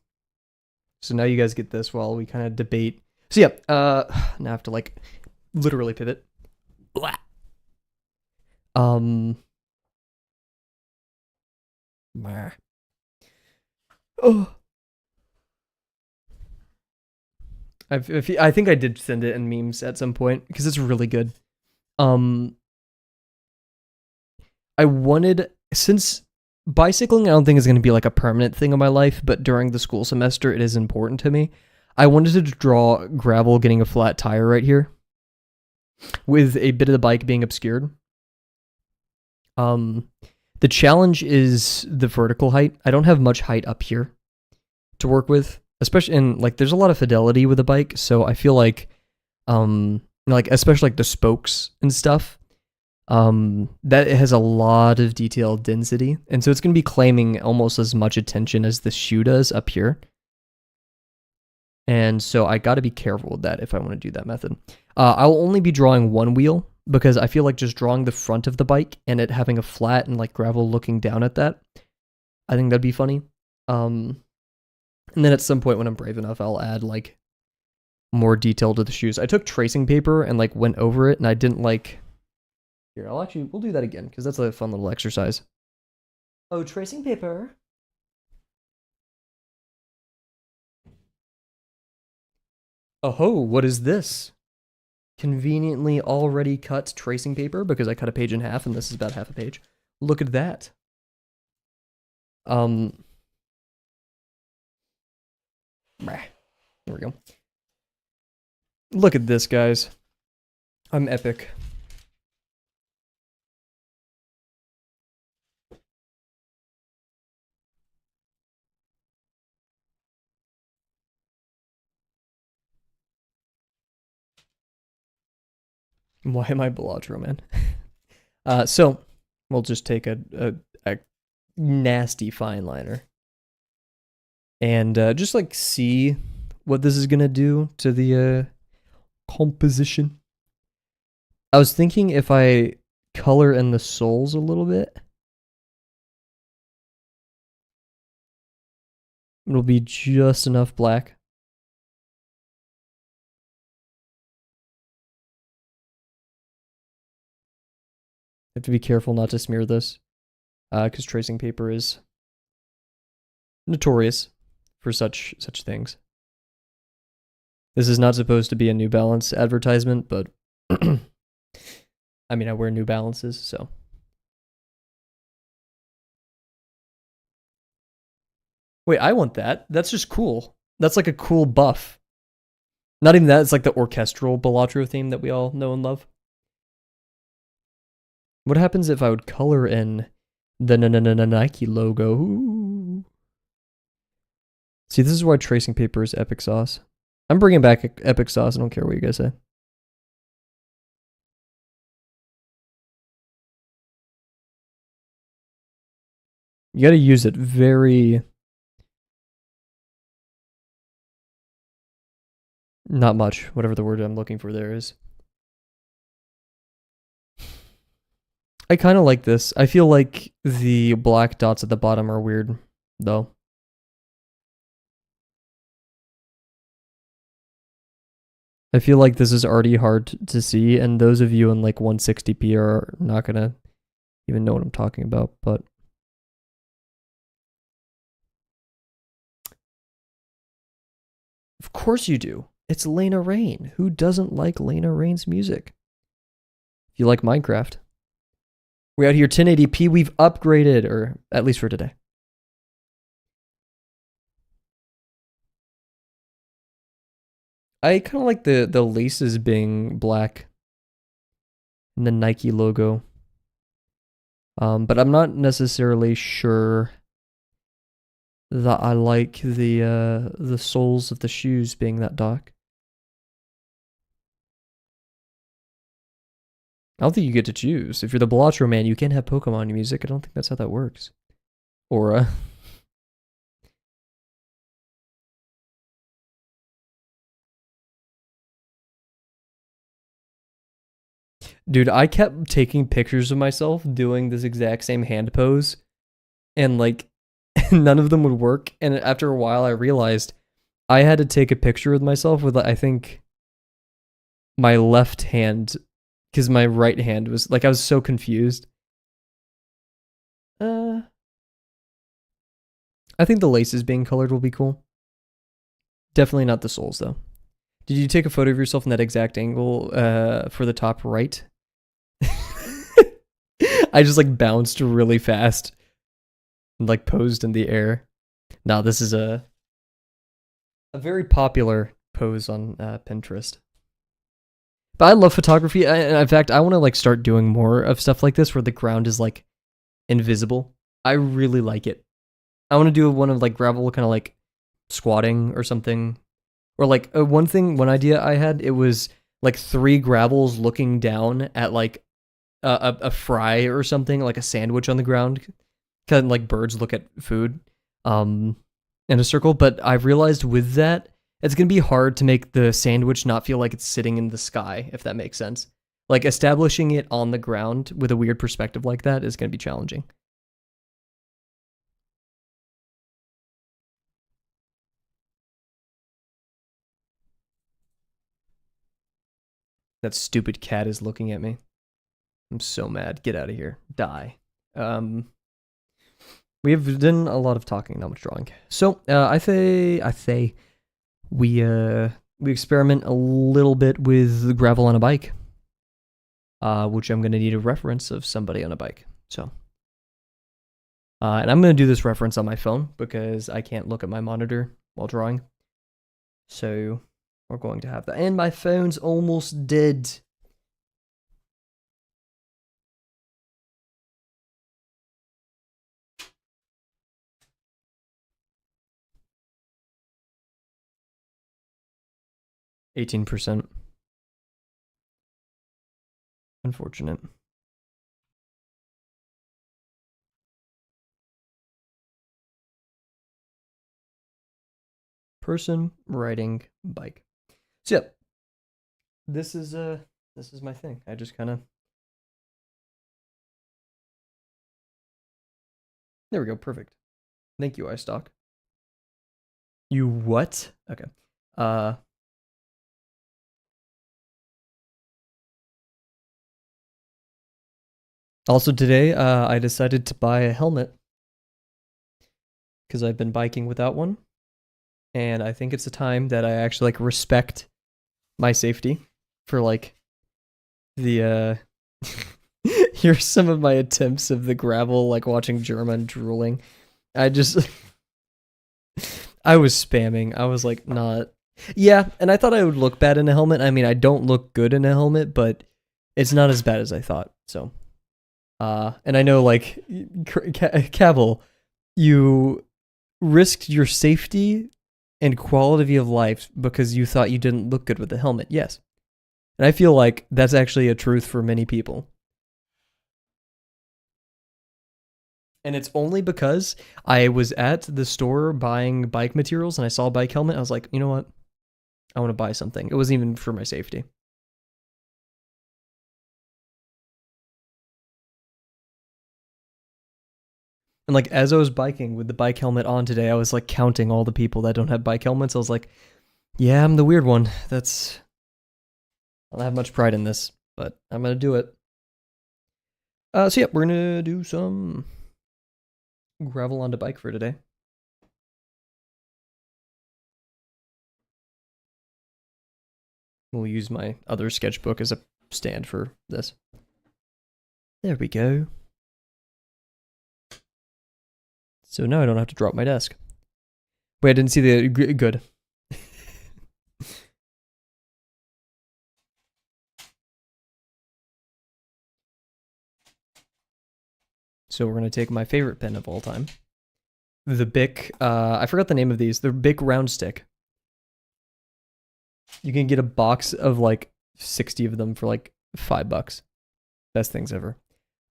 now you guys get this while we kind of debate. So yeah, now I have to like literally pivot. Blah. Oh. I think I did send it in memes at some point because it's really good. I wanted, since bicycling I don't think is going to be like a permanent thing in my life, but during the school semester it is important to me. I wanted to draw gravel getting a flat tire right here with a bit of the bike being obscured. The challenge is the vertical height. I don't have much height up here to work with, especially in like there's a lot of fidelity with the bike, so I feel like like especially like the spokes and stuff, that it has a lot of detailed density, and so it's going to be claiming almost as much attention as the shoe does up here. And so I got to be careful with that if I want to do that method. I'll only be drawing one wheel because I feel like just drawing the front of the bike and it having a flat and like gravel looking down at that, I think that'd be funny. And then at some point when I'm brave enough, I'll add like more detail to the shoes. I took tracing paper and like went over it, and I didn't like. Here, we'll do that again because that's a fun little exercise. Oh, tracing paper. Oh, what is this? Conveniently already cut tracing paper because I cut a page in half and this is about half a page. Look at that. There we go. Look at this, guys. I'm epic. Why am I Bellatrix, man? So we'll just take a nasty fine liner and just like see what this is gonna do to the composition. I was thinking if I color in the soles a little bit, it'll be just enough black. Have to be careful not to smear this, because tracing paper is notorious for such things. This is not supposed to be a New Balance advertisement, but I mean, I wear New Balances, so. Wait, I want that. That's just cool. That's like a cool buff. Not even that, it's like the orchestral Bellatrix theme that we all know and love. What happens if I would color in the Nike logo? Ooh. See, this is why tracing paper is epic sauce. I'm bringing back epic sauce. I don't care what you guys say. You got to use it very... Not much, whatever the word I'm looking for there is. I kind of like this. I feel like the black dots at the bottom are weird, though. I feel like this is already hard to see, and those of you in like 160p are not gonna even know what I'm talking about, but... Of course you do. It's Lena Raine. Who doesn't like Lena Raine's music? If you like Minecraft. We're out here 1080p. We've upgraded, or at least for today. I kind of like the laces being black and the Nike logo. But I'm not necessarily sure that I like the soles of the shoes being that dark. I don't think you get to choose. If you're the Bellatrix man, you can't have Pokemon music. I don't think that's how that works. Or, Dude, I kept taking pictures of myself doing this exact same hand pose, and like, none of them would work. And after a while, I realized I had to take a picture with myself with, I think, my left hand, because my right hand was, like, I was so confused. I think the laces being colored will be cool. Definitely not the soles, though. Did you take a photo of yourself in that exact angle for the top right? I just like bounced really fast and like posed in the air. Now this is a very popular pose on Pinterest. But I love photography. In fact, I want to like start doing more of stuff like this where the ground is like invisible. I really like it. I want to do one of like gravel kind of like squatting or something. Or like one idea I had, it was like 3 gravels looking down at like a fry or something, like a sandwich on the ground. Kind of like birds look at food in a circle. But I've realized with that, it's going to be hard to make the sandwich not feel like it's sitting in the sky, if that makes sense. Like establishing it on the ground with a weird perspective like that is going to be challenging. That stupid cat is looking at me. I'm so mad. Get out of here. Die. We have done a lot of talking, not much drawing. So I say we experiment a little bit with gravel on a bike, which I'm gonna need a reference of somebody on a bike. So, and I'm gonna do this reference on my phone because I can't look at my monitor while drawing. So we're going to have that, and my phone's almost dead. %. Unfortunate. Person riding bike. So yeah, this is my thing. I just kind of there we go. Perfect. Thank you, iStock. You what? Okay. Also today, I decided to buy a helmet because I've been biking without one, and I think it's a time that I actually like respect my safety for like the here's some of my attempts of the gravel, like watching German drooling. I just I was spamming. I was like not yeah, and I thought I would look bad in a helmet. I mean, I don't look good in a helmet, but it's not as bad as I thought. So and I know like Kavel, you risked your safety and quality of life because you thought you didn't look good with the helmet. Yes. And I feel like that's actually a truth for many people. And it's only because I was at the store buying bike materials and I saw a bike helmet. I was like, you know what? I want to buy something. It wasn't even for my safety. And like as I was biking with the bike helmet on today, I was like counting all the people that don't have bike helmets. I was like, yeah, I'm the weird one. I don't have much pride in this, but I'm gonna do it. So yeah, we're gonna do some gravel on the bike for today. We'll use my other sketchbook as a stand for this. There we go. So now I don't have to drop my desk. Wait, I didn't see the good. So we're gonna take my favorite pen of all time, the Bic. I forgot the name of these. They're Bic round stick. You can get a box of like 60 of them for like $5. Best things ever.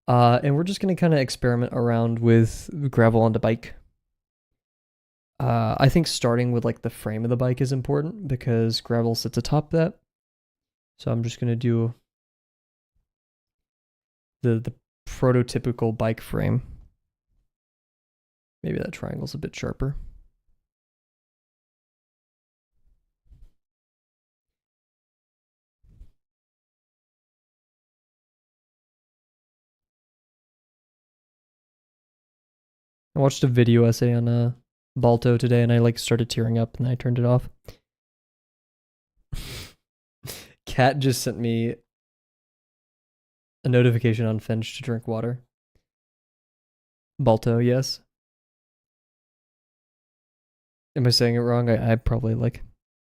And we're just gonna kind of experiment around with gravel on the bike. I think starting with like the frame of the bike is important because gravel sits atop that. So I'm just gonna do the prototypical bike frame. Maybe that triangle's a bit sharper. I watched a video essay on Balto today and I like started tearing up and I turned it off. Cat just sent me a notification on Finch to drink water. Balto, yes. Am I saying it wrong? I probably like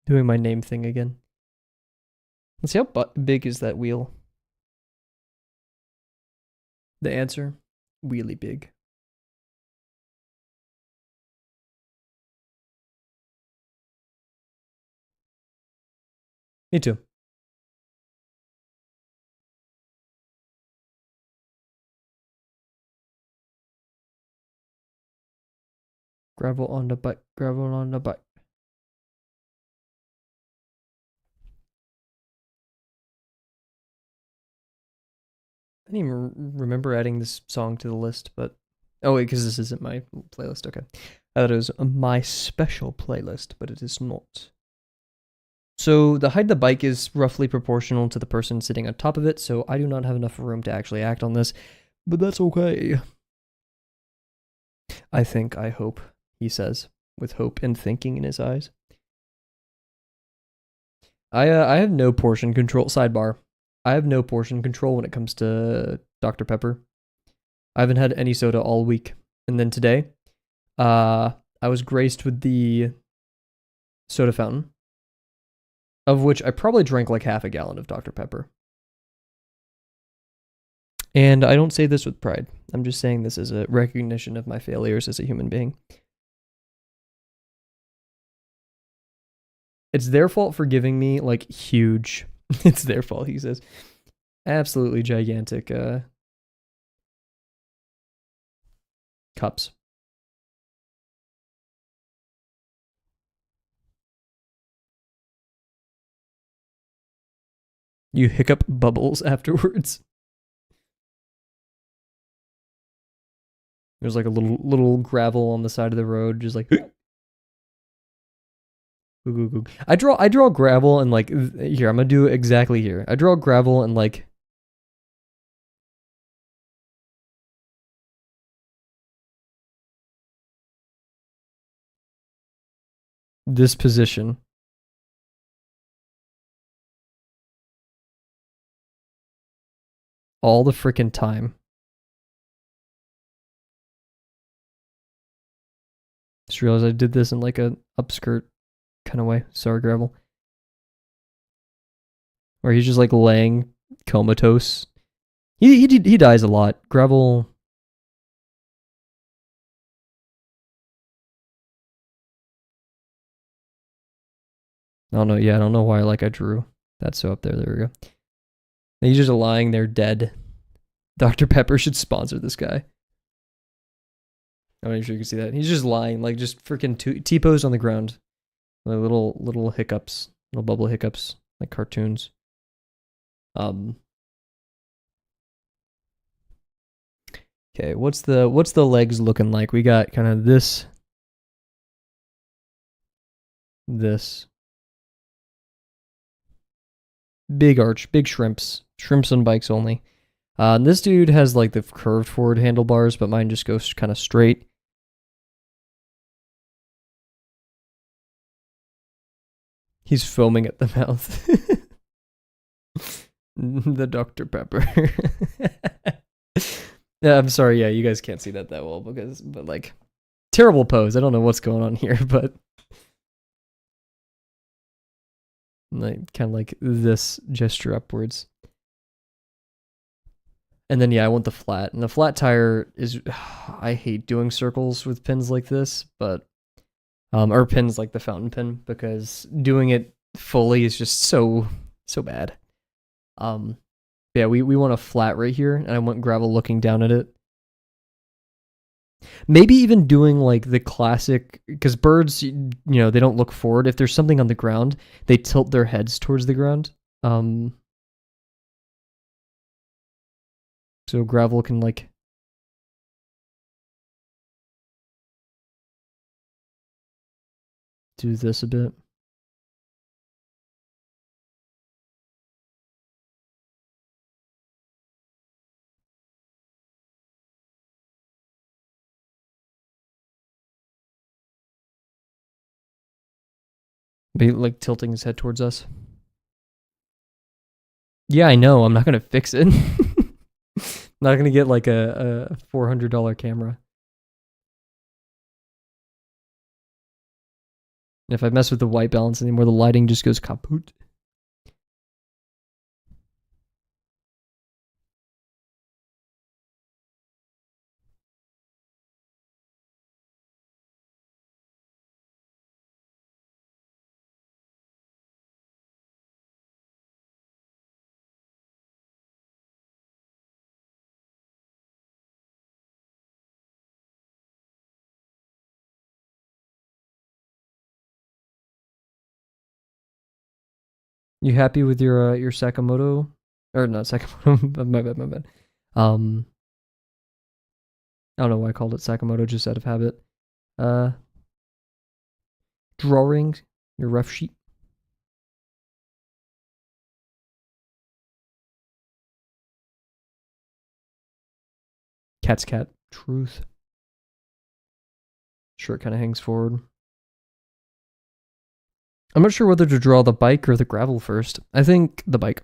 doing my name thing again. Let's see how big is that wheel. The answer, really big. Me too. Gravel on the bike, gravel on the bike. I didn't even remember adding this song to the list, but oh wait, because this isn't my playlist. Okay, I thought it was my special playlist, but it is not. So the height of the bike is roughly proportional to the person sitting on top of it, so I do not have enough room to actually act on this, but that's okay. I think, I hope, he says, with hope and thinking in his eyes. I have no portion control, sidebar. I have no portion control when it comes to Dr. Pepper. I haven't had any soda all week. And then today, I was graced with the soda fountain, of which I probably drank like half a gallon of Dr. Pepper. And I don't say this with pride. I'm just saying this as a recognition of my failures as a human being. It's their fault for giving me like huge. It's their fault, he says. Absolutely gigantic cups. You hiccup bubbles afterwards. There's like a little gravel on the side of the road, just like. I draw gravel and like here. I'm gonna do it exactly here. I draw gravel and like. This position. All the freaking time. Just realized I did this in like a upskirt kind of way. Sorry, gravel. Where he's just like laying comatose. He dies a lot. Gravel. I don't know. Yeah, I don't know why I drew that so up there. There we go. And he's just lying there dead. Dr. Pepper should sponsor this guy. I'm not sure you can see that. He's just lying, like just freaking T-pose on the ground. Like little hiccups, little bubble hiccups, like cartoons. Okay, what's the legs looking like? We got kind of this. Big arch, big shrimps. Shrimps on bikes only. This dude has like the curved forward handlebars, but mine just goes kind of straight. He's foaming at the mouth. The Dr. Pepper. Yeah, I'm sorry. Yeah, you guys can't see that well but like terrible pose. I don't know what's going on here, but like kind of like this gesture upwards. And then yeah, I want the flat. And the flat tire is I hate doing circles with pins like this, but or pins like the fountain pin, because doing it fully is just so bad. Yeah, we want a flat right here, and I want gravel looking down at it. Maybe even doing like the classic, because birds, you know, they don't look forward. If there's something on the ground, they tilt their heads towards the ground. So gravel can like do this a bit. Be like tilting his head towards us. Yeah, I know. I'm not gonna fix it. Not gonna get like a $400 camera. And if I mess with the white balance anymore, the lighting just goes kaput. You happy with your Sakamoto? Or not Sakamoto, my bad, my bad. I don't know why I called it Sakamoto, just out of habit. Uh, drawing, your rough sheet. Cat's cat. Truth. Sure, it kind of hangs forward. I'm not sure whether to draw the bike or the gravel first. I think the bike.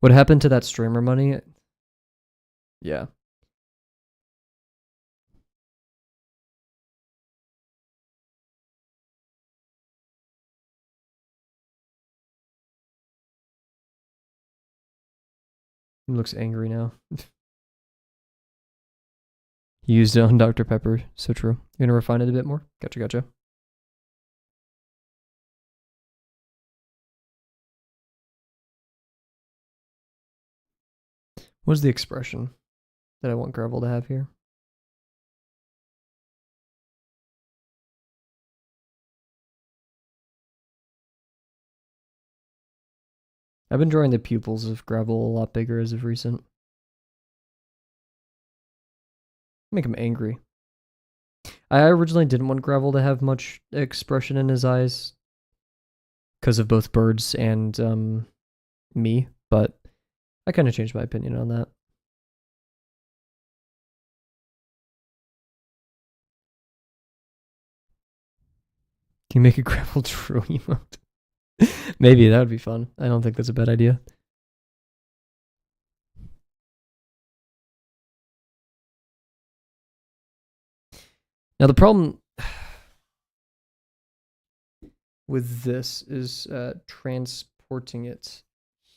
What happened to that streamer money? Yeah. He looks angry now. He used it on Dr. Pepper. So true. You're gonna refine it a bit more? Gotcha, gotcha. What's the expression that I want gravel to have here? I've been drawing the pupils of gravel a lot bigger as of recent. Make him angry. I originally didn't want gravel to have much expression in his eyes because of both birds and me, but I kind of changed my opinion on that. Can you make a gravel true emote? Maybe that would be fun. I don't think that's a bad idea. Now the problem with this is transporting it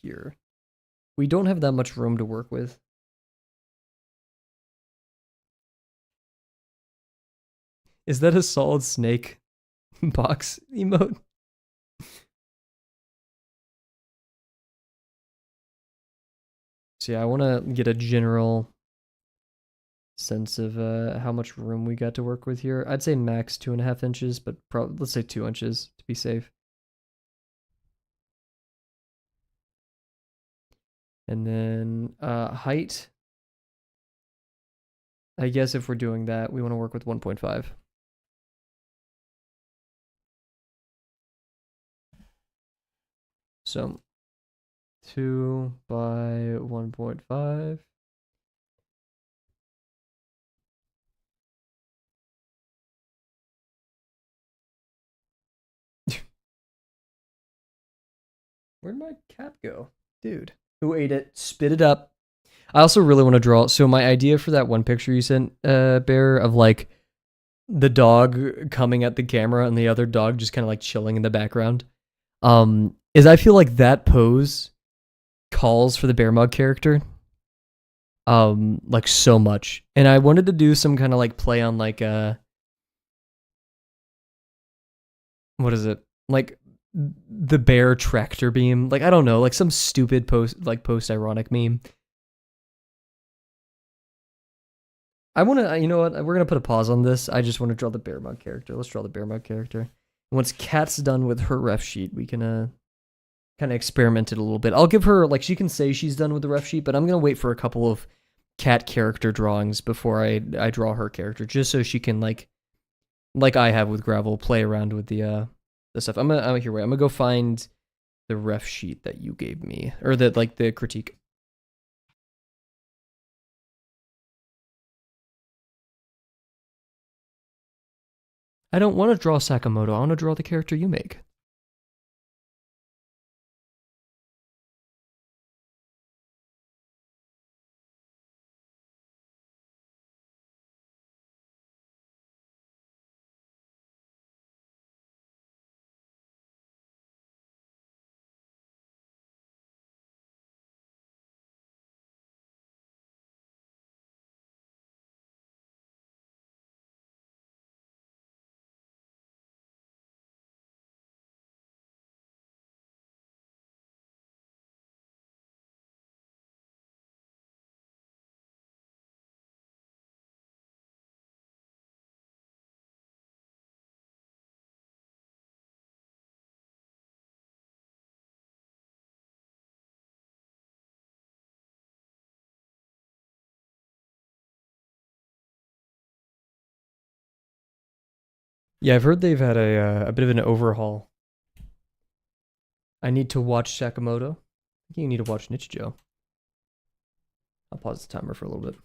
here. We don't have that much room to work with. Is that a solid snake box emote? So yeah, I want to get a general sense of how much room we got to work with here. I'd say max 2.5 inches, but probably let's say 2 inches to be safe. And then height. I guess if we're doing that, we want to work with 1.5. So 2 by 1.5. Where'd my cap go? Dude. Who ate it? Spit it up. I also really want to draw. So my idea for that one picture you sent, Bear, of like the dog coming at the camera and the other dog just kind of like chilling in the background, is I feel like that pose calls for the Bear Mug character, like so much. And I wanted to do some kind of like play on like what is it? Like the bear tractor beam. Like I don't know, like some stupid post ironic meme. I want to, you know what? We're gonna put a pause on this. I just want to draw the Bear Mug character. Let's draw the Bear Mug character. And once Kat's done with her ref sheet, we can kind of experiment it a little bit. I'll give her like she can say she's done with the ref sheet, but I'm gonna wait for a couple of Cat character drawings before I draw her character, just so she can like I have with Gravel, play around with the stuff. I'm gonna go find the ref sheet that you gave me, or the critique. I don't want to draw Sakamoto. I want to draw the character you make. Yeah, I've heard they've had a bit of an overhaul. I need to watch Sakamoto. I think you need to watch Nichijou. I'll pause the timer for a little bit.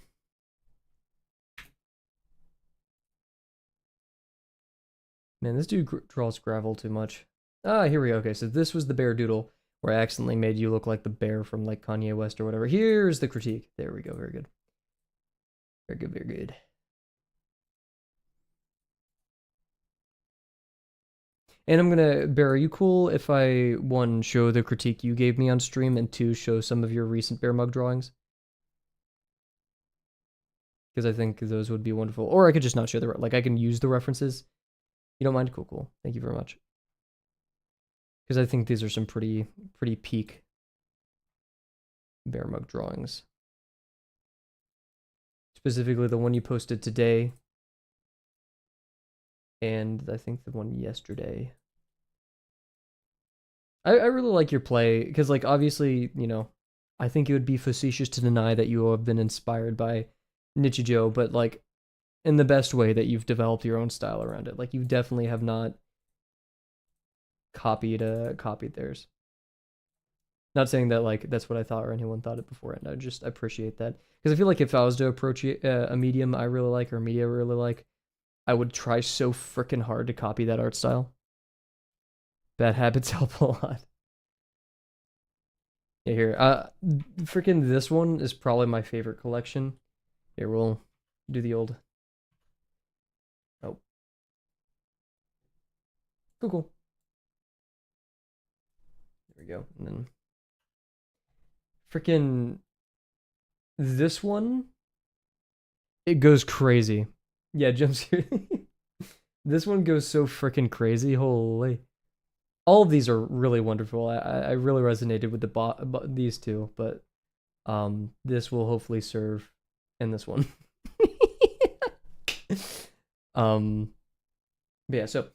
Man, this dude draws gravel too much. Ah, here we go. Okay, so this was the bear doodle where I accidentally made you look like the bear from like Kanye West or whatever. Here's the critique. There we go. Very good. Very good. Very good. And I'm gonna, Bear, are you cool if I, one, show the critique you gave me on stream, and two, show some of your recent bear mug drawings? Because I think those would be wonderful. Or I could just not share like I can use the references. You don't mind? Cool, cool. Thank you very much. Because I think these are some pretty peak bear mug drawings. Specifically the one you posted today. And I think the one yesterday. I really like your play, because like obviously, you know, I think it would be facetious to deny that you have been inspired by Nichijou, but like in the best way, that you've developed your own style around it. Like you definitely have not copied theirs. Not saying that like that's what I thought or anyone thought it before, and I just appreciate that, because I feel like if I was to approach a medium I really like or a media I really like, I would try so freaking hard to copy that art style. Bad habits help a lot. Yeah, here. Freaking this one is probably my favorite collection. Here, we'll do the old. Oh. Cool, cool. There we go. And then freaking this one, it goes crazy. Yeah, jumps. This one goes so freaking crazy. Holy. All of these are really wonderful. I really resonated with these two, but this will hopefully serve in this one. But yeah, so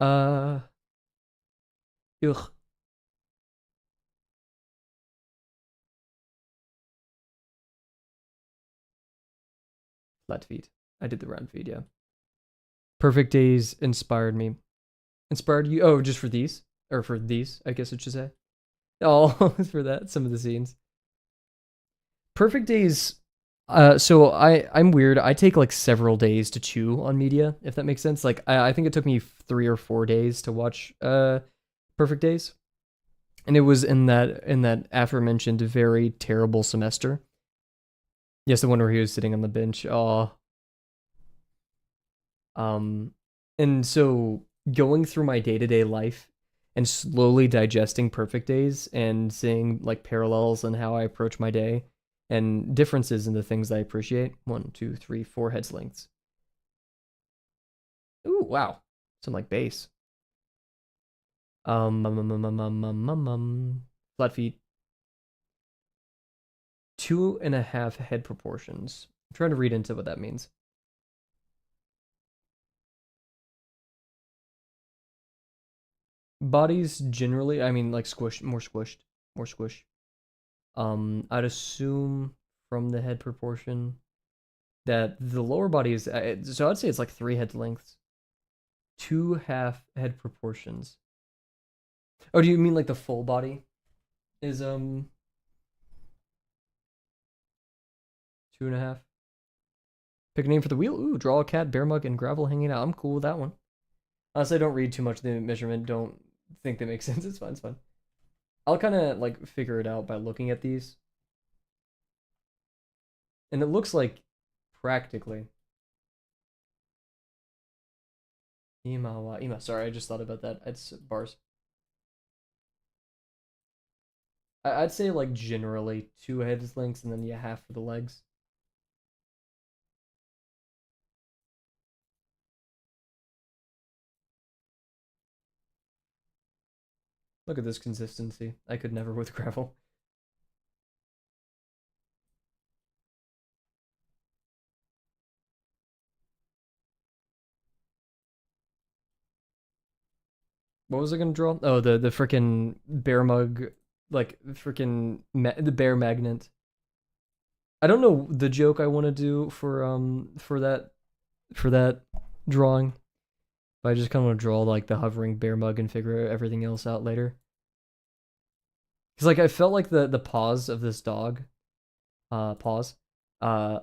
ugh. Flat feet. I did the round feet, yeah. Perfect Days inspired me. Inspired you? Oh, just for these? Or for these, I guess I should say. Oh, for that, some of the scenes. Perfect Days. So I'm weird. I take like several days to chew on media, if that makes sense. Like I think it took me 3 or 4 days to watch Perfect Days, and it was in that aforementioned very terrible semester. Yes, the one where he was sitting on the bench. Oh, and so going through my day-to-day life and slowly digesting Perfect Days and seeing like parallels in how I approach my day and differences in the things I appreciate. 1, 2, 3, 4 heads lengths. Ooh, wow. Some like bass. Flat feet. 2.5 head proportions. I'm trying to read into what that means. Bodies generally, I mean, like squished, more squish. I'd assume from the head proportion that the lower body is, so I'd say it's like 3 head lengths, 2 half head proportions. Oh, do you mean like the full body is 2.5? Pick a name for the wheel. Ooh, draw a cat, bear mug, and gravel hanging out. I'm cool with that one. Honestly, I don't read too much of the measurement. Don't think they make sense. It's fine. It's fine. I'll kind of like figure it out by looking at these. And it looks like practically. Ima. Sorry, I just thought about that. It's bars. I'd say like generally 2 head lengths and then yeah, half for the legs. Look at this consistency. I could never with gravel. What was I gonna draw? Oh, the freaking bear mug, like freaking the bear magnet. I don't know the joke I want to do for that drawing. But I just kind of want to draw like the hovering bear mug and figure everything else out later. Because like I felt like the paws of this dog, paws, uh,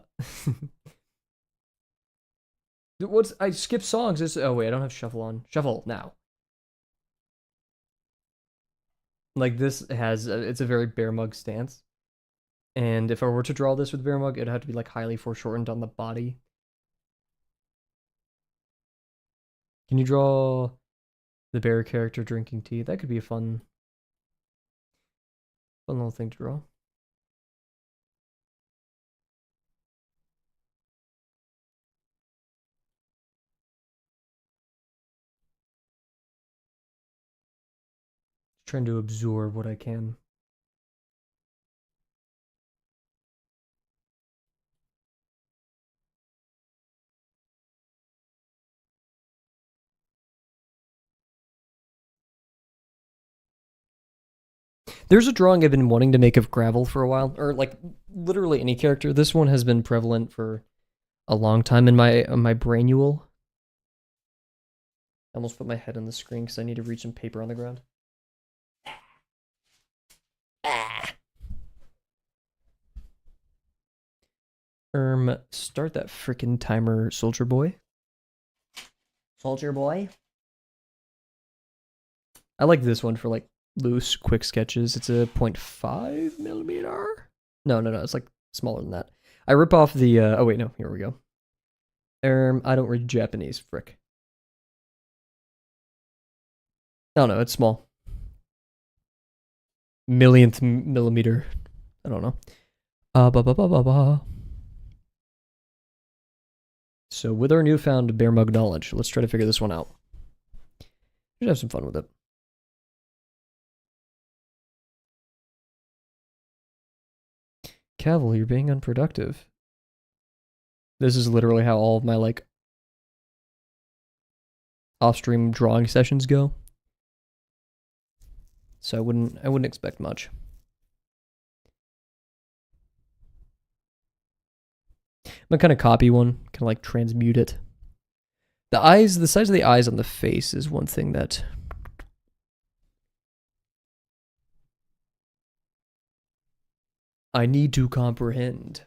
what's I skipped songs. Oh wait, I don't have shuffle on. Shuffle now. Like this has it's a very bear mug stance, and if I were to draw this with bear mug, it'd have to be like highly foreshortened on the body. Can you draw the bear character drinking tea? That could be a fun little thing to draw. Trying to absorb what I can. There's a drawing I've been wanting to make of Gravel for a while, or like literally any character. This one has been prevalent for a long time in my brainule. I almost put my head on the screen because I need to reach some paper on the ground. Start that frickin' timer, Soldier Boy. Soldier Boy. I like this one for like loose, quick sketches. It's a 0.5 millimeter. No, it's like smaller than that. I rip off the. Oh wait, no. Here we go. I don't read Japanese. Frick. No, it's small. Millionth millimeter. I don't know. So with our newfound bear mug knowledge, let's try to figure this one out. Should have some fun with it. Kavel, you're being unproductive. This is literally how all of my like off-stream drawing sessions go. So I wouldn't expect much. I'm gonna kind of copy one, kind of like transmute it. The eyes, the size of the eyes on the face is one thing that I need to comprehend.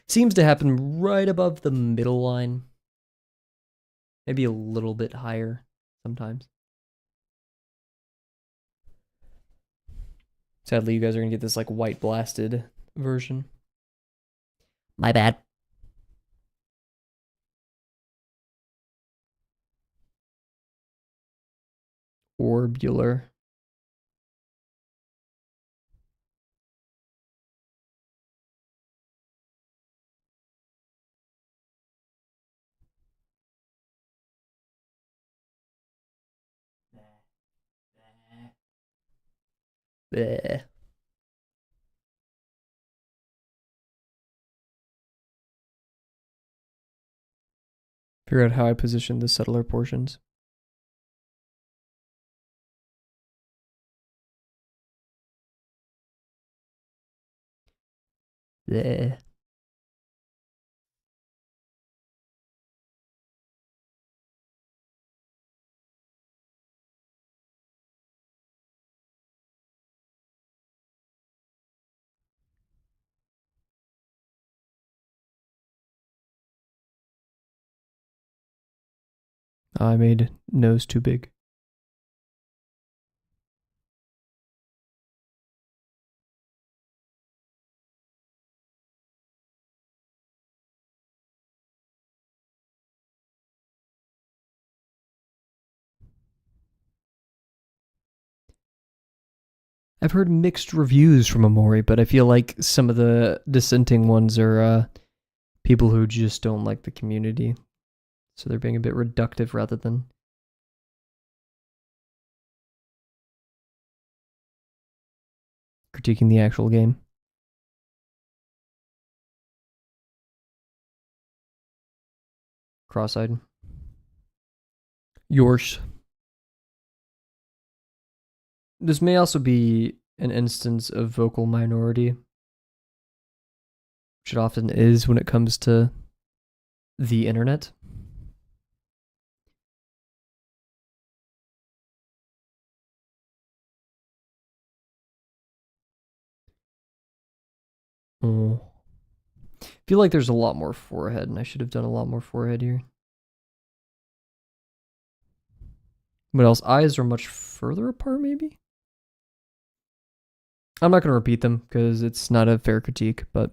Seems to happen right above the middle line. Maybe a little bit higher sometimes. Sadly, you guys are gonna get this like white blasted version. My bad. Orbular. Bleh. Figure out how I position the subtler portions. Bleh. I made nose too big. I've heard mixed reviews from Amori, but I feel like some of the dissenting ones are people who just don't like the community. So they're being a bit reductive rather than critiquing the actual game. Cross-eyed. Yours. This may also be an instance of vocal minority, which it often is when it comes to the internet. Oh. I feel like there's a lot more forehead, and I should have done a lot more forehead here. What else? Eyes are much further apart, maybe? I'm not going to repeat them because it's not a fair critique, but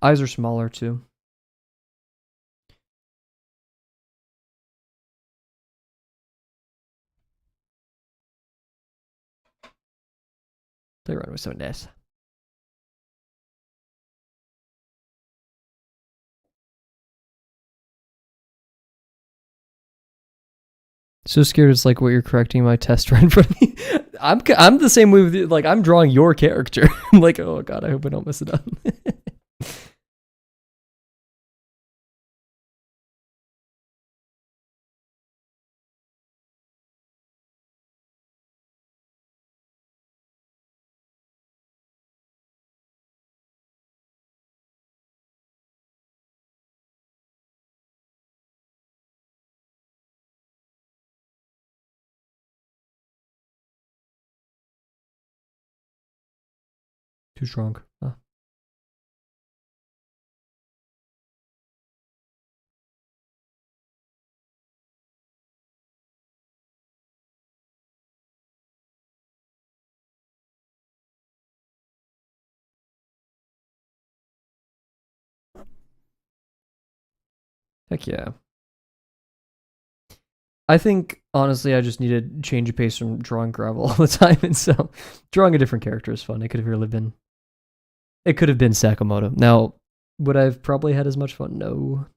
eyes are smaller too. They run with so nice. So scared it's like what you're correcting my test right in front of me. I'm the same way with you. Like I'm drawing your character. I'm like, oh god, I hope I don't mess it up. Too strong. Huh. Heck yeah. I think honestly, I just need to change of pace from drawing gravel all the time, and so drawing a different character is fun. It could have really been. It could have been Sakamoto. Now, would I've probably had as much fun? No.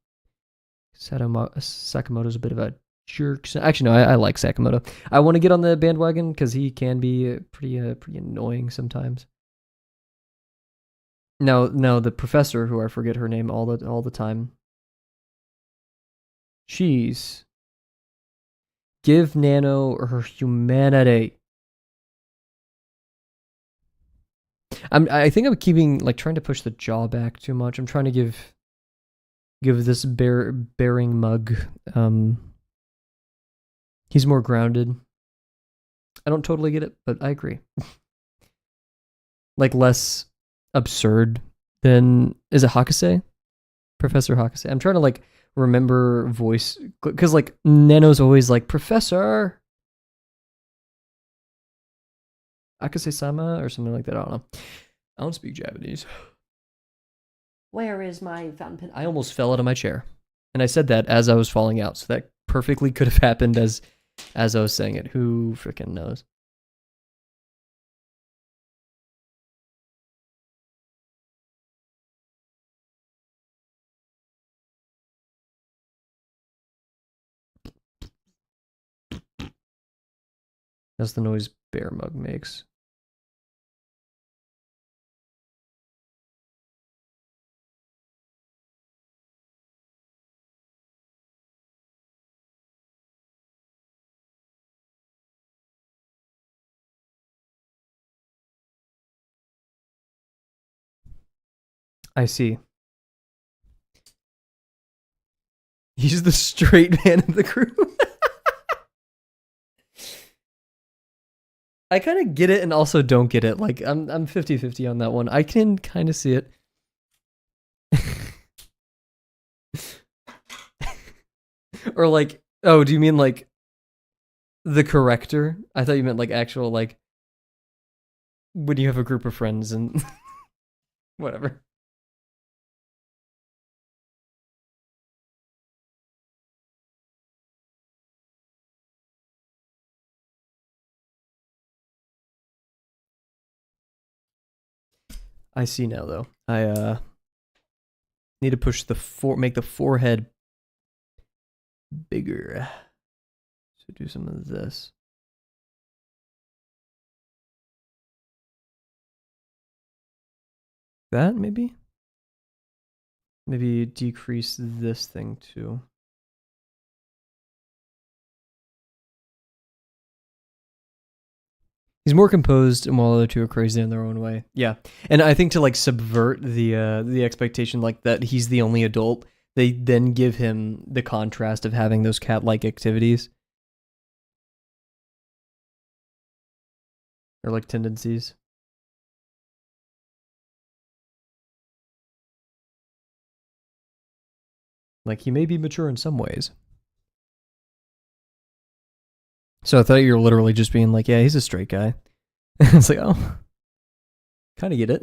Sakamoto's a bit of a jerk. Actually, no, I like Sakamoto. I want to get on the bandwagon because he can be pretty annoying sometimes. No, the professor, who I forget her name all the time. She's give Nano her humanity. I think I'm keeping like trying to push the jaw back too much. I'm trying to give this bearing mug. He's more grounded. I don't totally get it, but I agree. Like less absurd than is it Hakase? Professor Hakase. I'm trying to like remember voice because like Nano's always like Professor Akase-sama or something like that. I don't know. I don't speak Japanese. Where is my fountain pen? I almost fell out of my chair, and I said that as I was falling out, so that perfectly could have happened as I was saying it. Who freaking knows? That's the noise bear mug makes. I see. He's the straight man of the group. I kind of get it and also don't get it. Like I'm 50-50 on that one. I can kind of see it. Or like, oh, do you mean like the corrector? I thought you meant like actual like when you have a group of friends and whatever. I see now though. I need to push make the forehead bigger. So do some of this. That maybe? Maybe decrease this thing too. He's more composed, and while the other two are crazy in their own way. Yeah, and I think to like subvert the expectation like that he's the only adult, they then give him the contrast of having those cat-like activities. Or like tendencies. Like he may be mature in some ways. So I thought you were literally just being like, yeah, he's a straight guy. It's like, oh, kind of get it.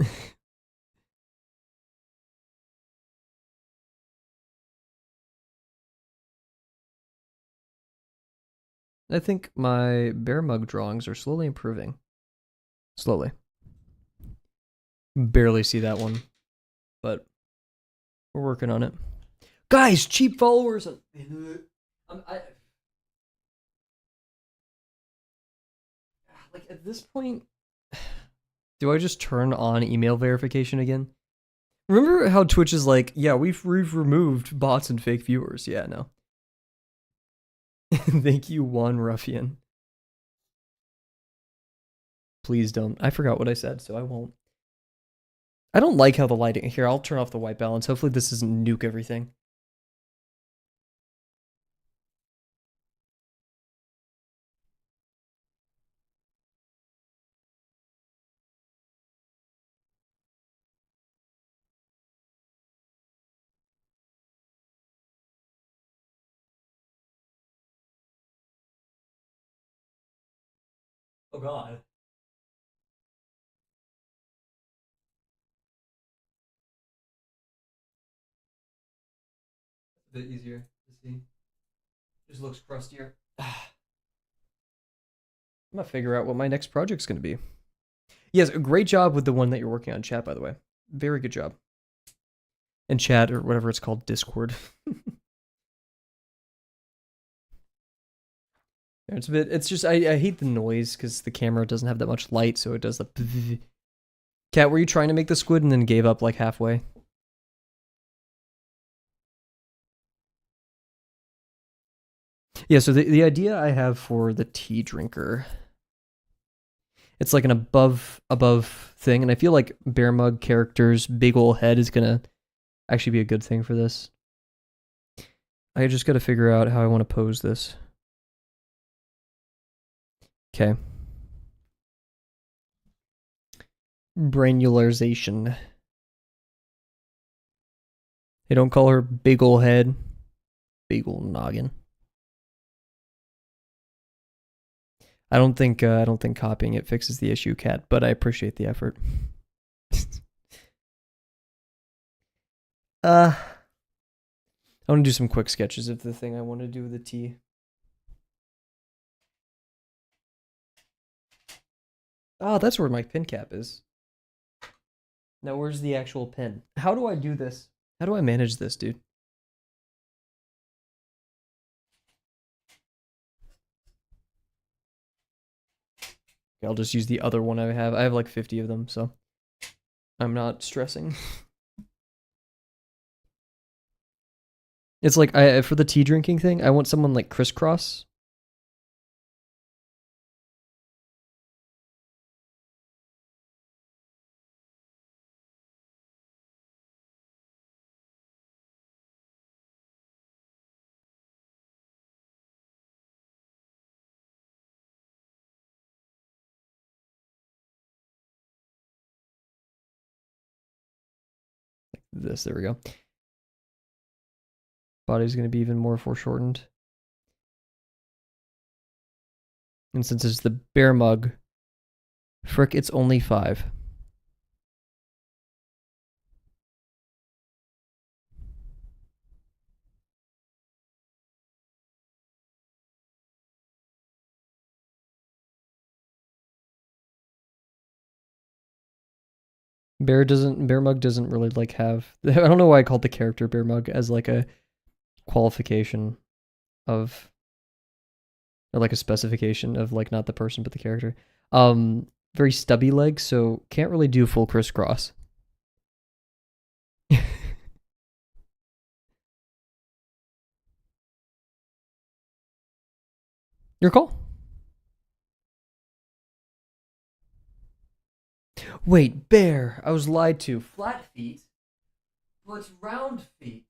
I think my bear mug drawings are slowly improving. Slowly. Barely see that one, but we're working on it. Guys, cheap followers. Like at this point, do I just turn on email verification again? Remember how Twitch is like, yeah, we've removed bots and fake viewers. Yeah, no. Thank you, Juan Ruffian. Please don't. I forgot what I said, so I won't. I don't like how the lighting here. I'll turn off the white balance. Hopefully this doesn't nuke everything. Oh god. A bit easier to see. Just looks crustier. I'm gonna figure out what my next project's gonna be. Yes, a great job with the one that you're working on, chat, by the way. Very good job. And chat, or whatever it's called, Discord. It's a bit, it's just, I hate the noise because the camera doesn't have that much light, so it does the Cat, were you trying to make the squid and then gave up like halfway? Yeah, so the idea I have for the tea drinker, it's like an above thing, and I feel like Bear Mug character's big ol' head is gonna actually be a good thing for this. I just gotta figure out how I want to pose this. Okay. Granularization. They don't call her big ol' head. Big ol' noggin. I don't think copying it fixes the issue, Cat, but I appreciate the effort. I want to do some quick sketches of the thing I want to do with the tea. Oh, that's where my pin cap is. Now, where's the actual pin? How do I do this? How do I manage this, dude? Okay, I'll just use the other one I have. I have like 50 of them, so I'm not stressing. It's like, for the tea drinking thing, I want someone like crisscross. This, there we go. Body's going to be even more foreshortened. And since it's the bear mug, frick, it's only 5. Bear mug doesn't really like have, I don't know why I called the character bear mug as like a qualification of, or like a specification of like not the person but the character. Very stubby legs, so can't really do full crisscross. Your call. Wait, bear. I was lied to. Flat feet, but round feet.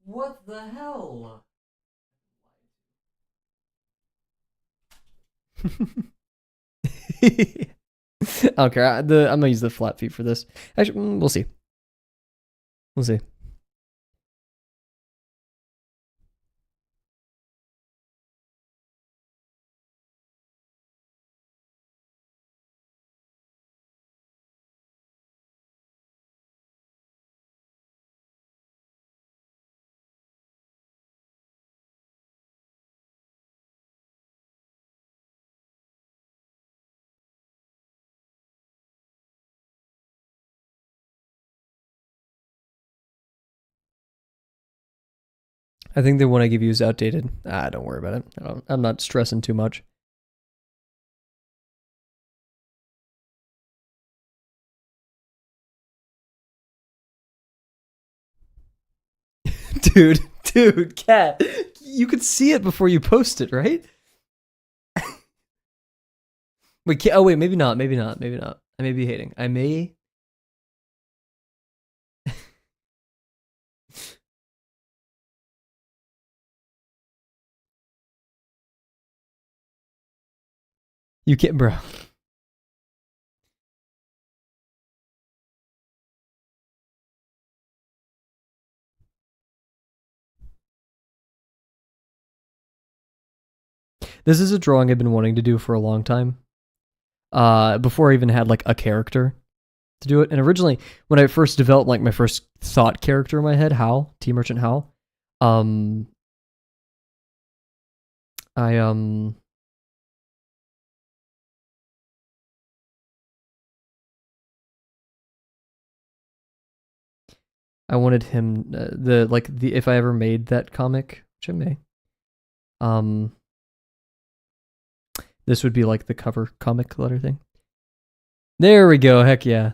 What the hell? I don't care. I'm gonna use the flat feet for this. Actually, we'll see. We'll see. I think the one I give you is outdated. Don't worry about it. I'm not stressing too much. Dude, cat. You could see it before you post it, right? Wait, oh wait, maybe not. I may be hating. I may. You can't, bro. This is a drawing I've been wanting to do for a long time. Before I even had like a character to do it. And originally, when I first developed like my first thought character in my head, Hal, T Merchant Hal, I wanted him the if I ever made that comic, which I may, this would be like the cover comic letter thing. There we go. Heck yeah.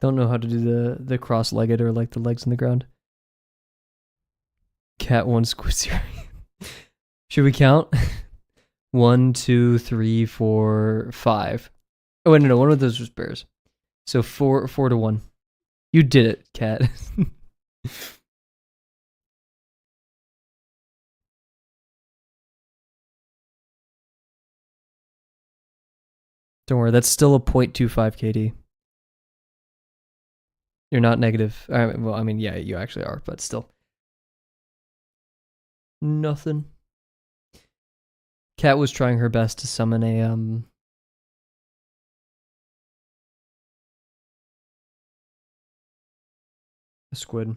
Don't know how to do the cross-legged or like the legs in the ground. Cat one squishy. Should we count? 1, 2, 3, 4, 5. Oh wait, no, one of those was bears. So 4-1. You did it, cat. Don't worry, that's still a 0.25 KD. You're not negative. Well, I mean, yeah, you actually are, but still. Nothing. Cat was trying her best to summon a squid.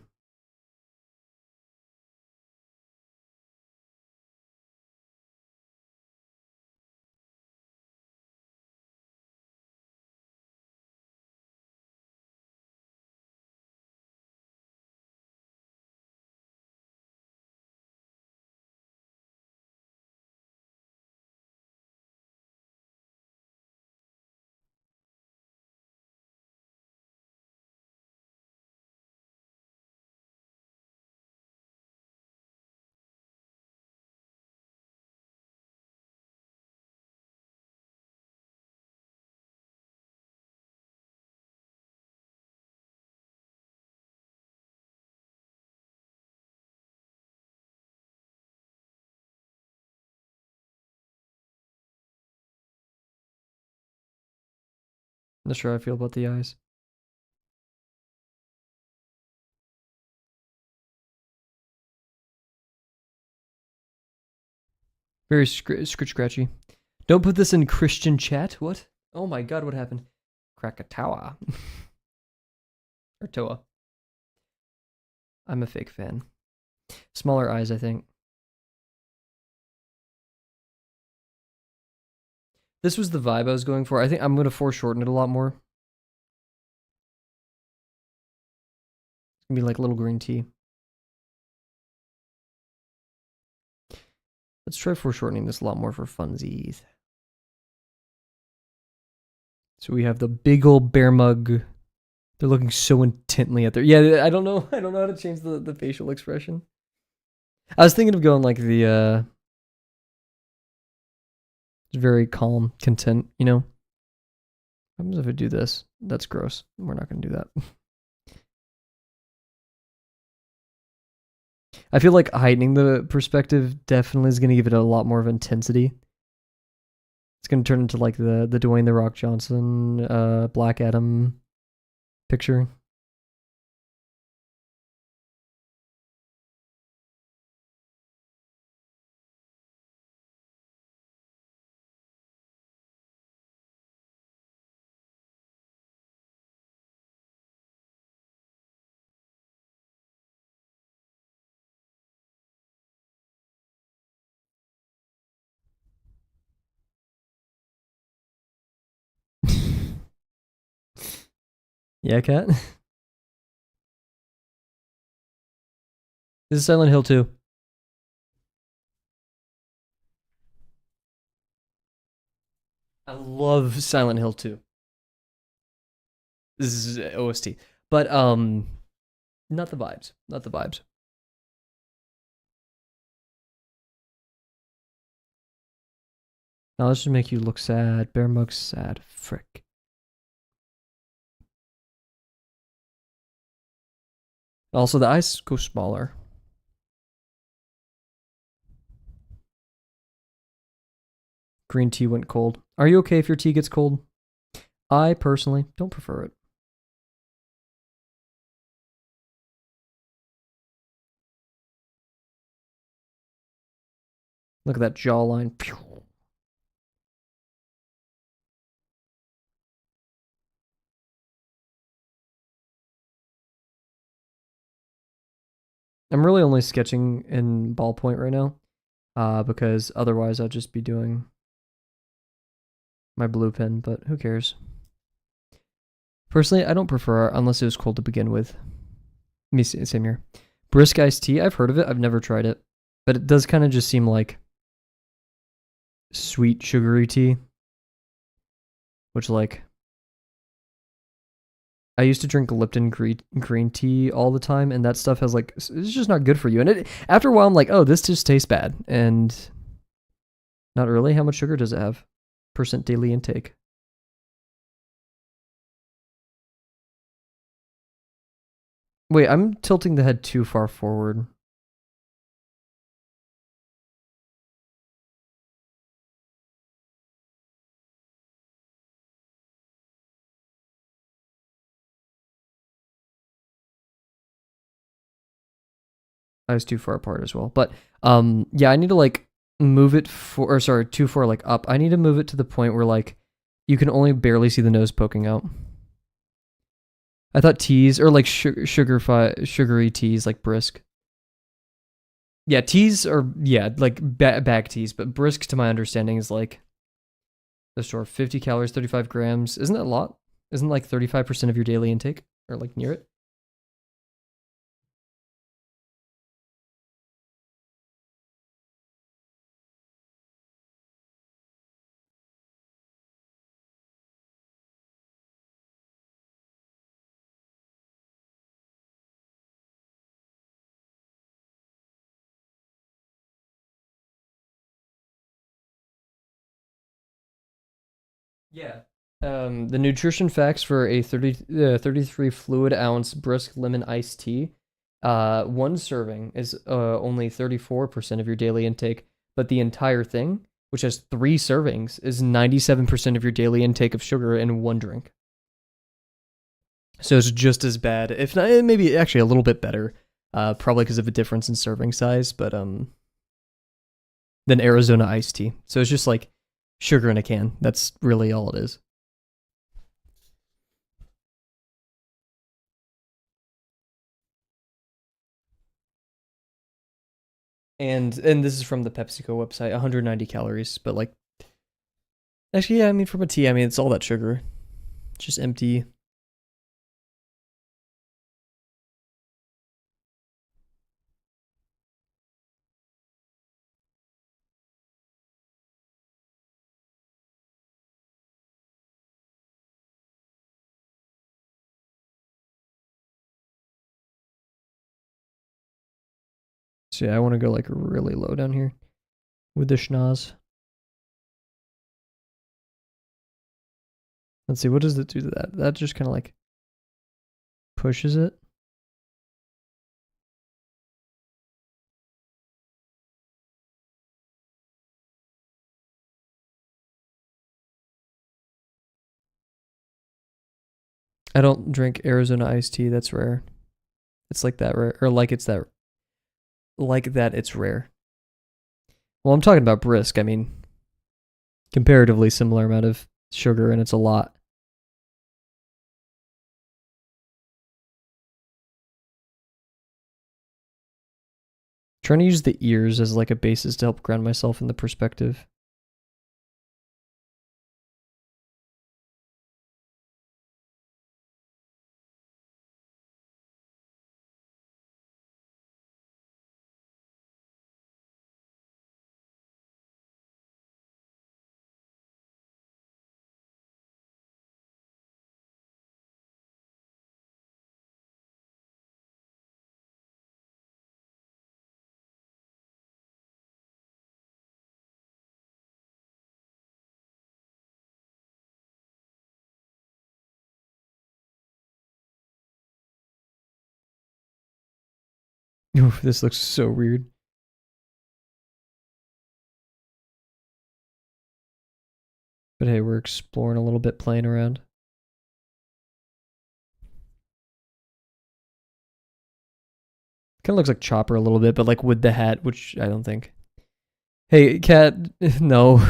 Not sure how I feel about the eyes. Very scritch scratchy. Don't put this in Christian chat. What? Oh my god, what happened? Krakatoa. Or Toa. I'm a fake fan. Smaller eyes, I think. This was the vibe I was going for. I think I'm going to foreshorten it a lot more. It's going to be like little green tea. Let's try foreshortening this a lot more for funsies. So we have the big old bear mug. They're looking so intently at their... Yeah, I don't know. I don't know how to change the facial expression. I was thinking of going like the... very calm, content, you know? What happens if I do this? That's gross. We're not going to do that. I feel like heightening the perspective definitely is going to give it a lot more of intensity. It's going to turn into like the Dwayne The Rock Johnson, Black Adam picture. Yeah, cat. This is Silent Hill 2. I love Silent Hill 2. This is OST. But not the vibes. Not the vibes. Now let's just make you look sad. Bear mug's sad. Frick. Also, the eyes go smaller. Green tea went cold. Are you okay if your tea gets cold? I personally don't prefer it. Look at that jawline. I'm really only sketching in ballpoint right now, because otherwise I'd just be doing my blue pen, but who cares? Personally, I don't prefer it unless it was cold to begin with. Me, same here. Brisk iced tea, I've heard of it. I've never tried it, but it does kind of just seem like sweet, sugary tea, which like I used to drink Lipton green tea all the time, and that stuff has like it's just not good for you. And it after a while, I'm like, oh, this just tastes bad, and not really. How much sugar does it have? Percent daily intake. Wait, I'm tilting the head too far forward. I was too far apart as well. But yeah, I need to like move it too far like up. I need to move it to the point where like you can only barely see the nose poking out. I thought teas or like sugary teas like brisk. Yeah, teas are like bag teas, but brisk to my understanding is like the store 50 calories, 35 grams. Isn't that a lot? Isn't like 35% of your daily intake or like near it? Yeah. The nutrition facts for a 33 fluid ounce brisk lemon iced tea. One serving is only 34% of your daily intake, but the entire thing, which has 3 servings, is 97% of your daily intake of sugar in one drink. So it's just as bad, if not maybe actually a little bit better, probably because of a difference in serving size, but than Arizona iced tea. So it's just like sugar in a can. That's really all it is. And this is from the PepsiCo website, 190 calories. But like, actually, yeah, I mean, from a tea, I mean, it's all that sugar. It's just empty. So yeah, I want to go like really low down here with the schnoz. Let's see, what does it do to that? That just kind of like pushes it. I don't drink Arizona iced tea. That's rare. It's like that rare, or like that. It's rare. Well, I'm talking about brisk. I mean, comparatively similar amount of sugar, and it's a lot. Trying to use the ears as like a basis to help ground myself in the perspective. Oof, this looks so weird. But hey, we're exploring a little bit, playing around. Kind of looks like Chopper a little bit, but like with the hat, which I don't think. Hey, cat, no.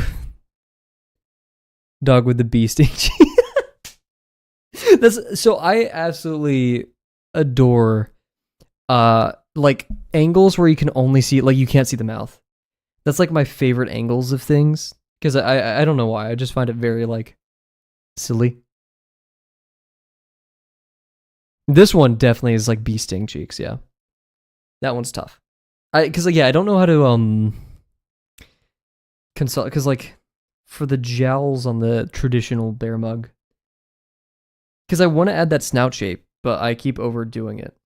Dog with the bee sting. That's so I absolutely adore like angles where you can only see like you can't see the mouth. That's like my favorite angles of things because I don't know why. I just find it very like silly. This one definitely is like bee sting cheeks, yeah. That one's tough. Cuz like yeah, I don't know how to consult cuz like for the jowls on the traditional bear mug cuz I want to add that snout shape, but I keep overdoing it.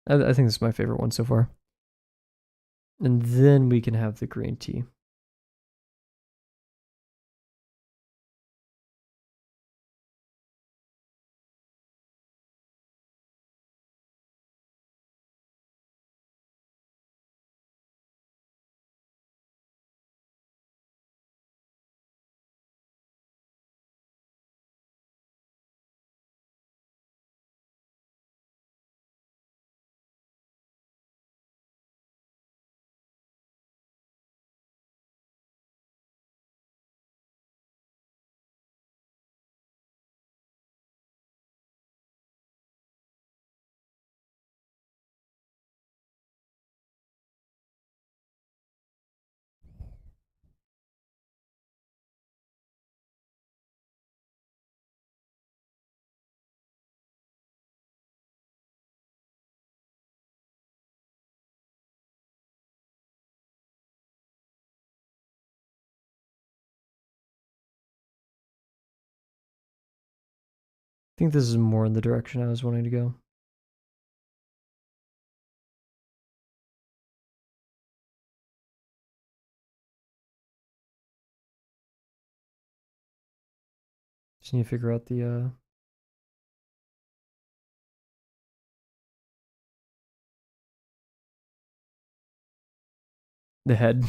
I think this is my favorite one so far. And then we can have the green tea. I think this is more in the direction I was wanting to go. Just need to figure out the head.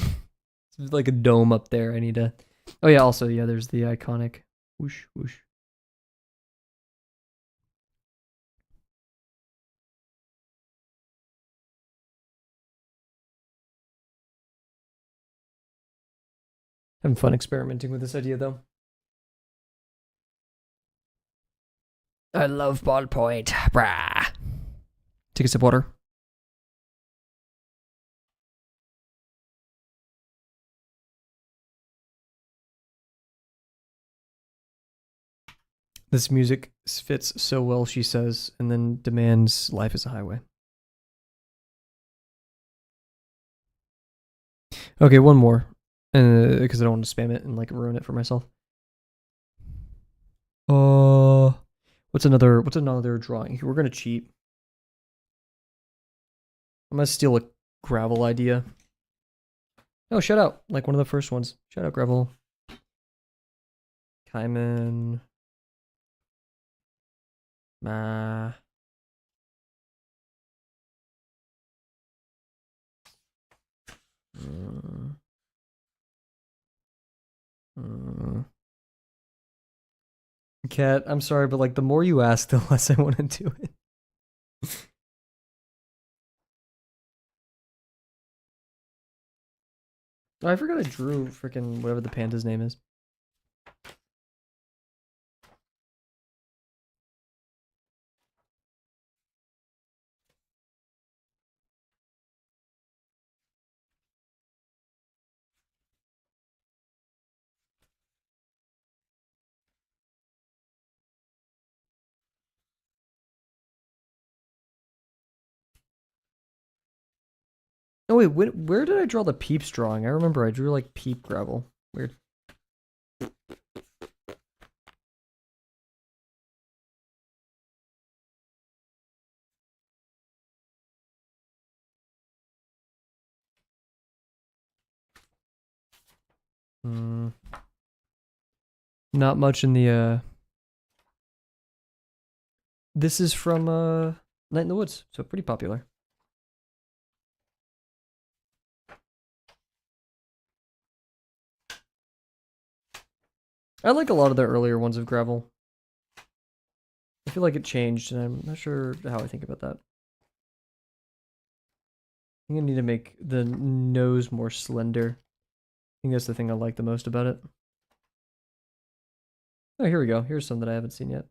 It's like a dome up there. I need to. Oh yeah. Also, yeah. There's the iconic whoosh whoosh. Having fun experimenting with this idea, though. I love ballpoint. Brah. Take a sip of water. This music fits so well, she says, and then demands life is a highway. Okay, one more. Because I don't want to spam it and like ruin it for myself. What's another drawing? We're gonna cheat. I'm gonna steal a gravel idea. Oh, shout out. Like one of the first ones. Shout out gravel. Kaiman. Ma. Cat, I'm sorry, but like the more you ask, the less I want to do it. Oh, I forgot I drew freaking whatever the panda's name is. Oh wait, where did I draw the peeps drawing? I remember I drew like peep gravel. Weird. Not much in the This is from Night in the Woods, so pretty popular. I like a lot of the earlier ones of gravel. I feel like it changed, and I'm not sure how I think about that. I think I need to make the nose more slender. I think that's the thing I like the most about it. Oh, here we go. Here's some that I haven't seen yet.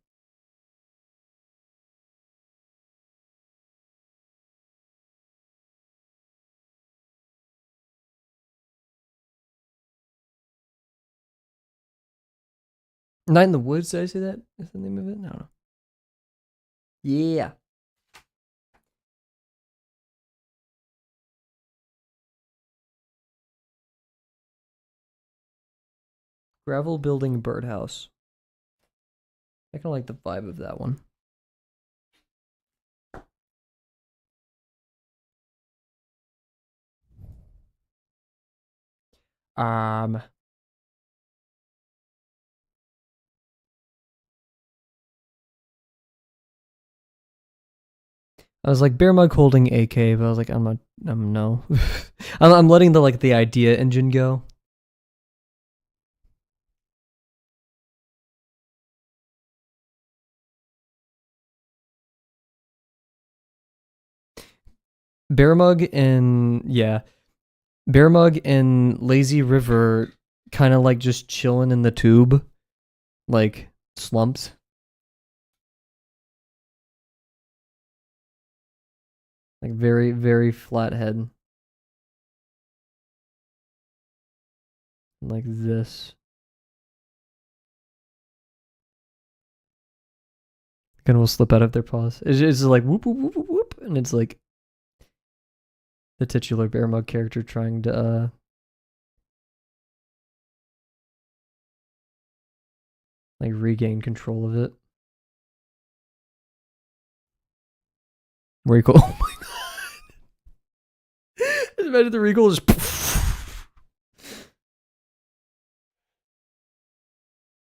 Night in the Woods, did I say that? Is the name of it? No. Yeah. Gravel building birdhouse. I kind of like the vibe of that one. I was like bear mug holding AK, but I was like, I'm no. I'm letting the idea engine go. Bear mug and bear mug and lazy river kind of like just chilling in the tube, like slumped. Like very, very flat head. Like this. Kind of will slip out of their paws. It's just like whoop, whoop, whoop, whoop, whoop. And it's like the titular bear mug character trying to, like regain control of it. Recoil. Oh my god. Just imagine the recoil just.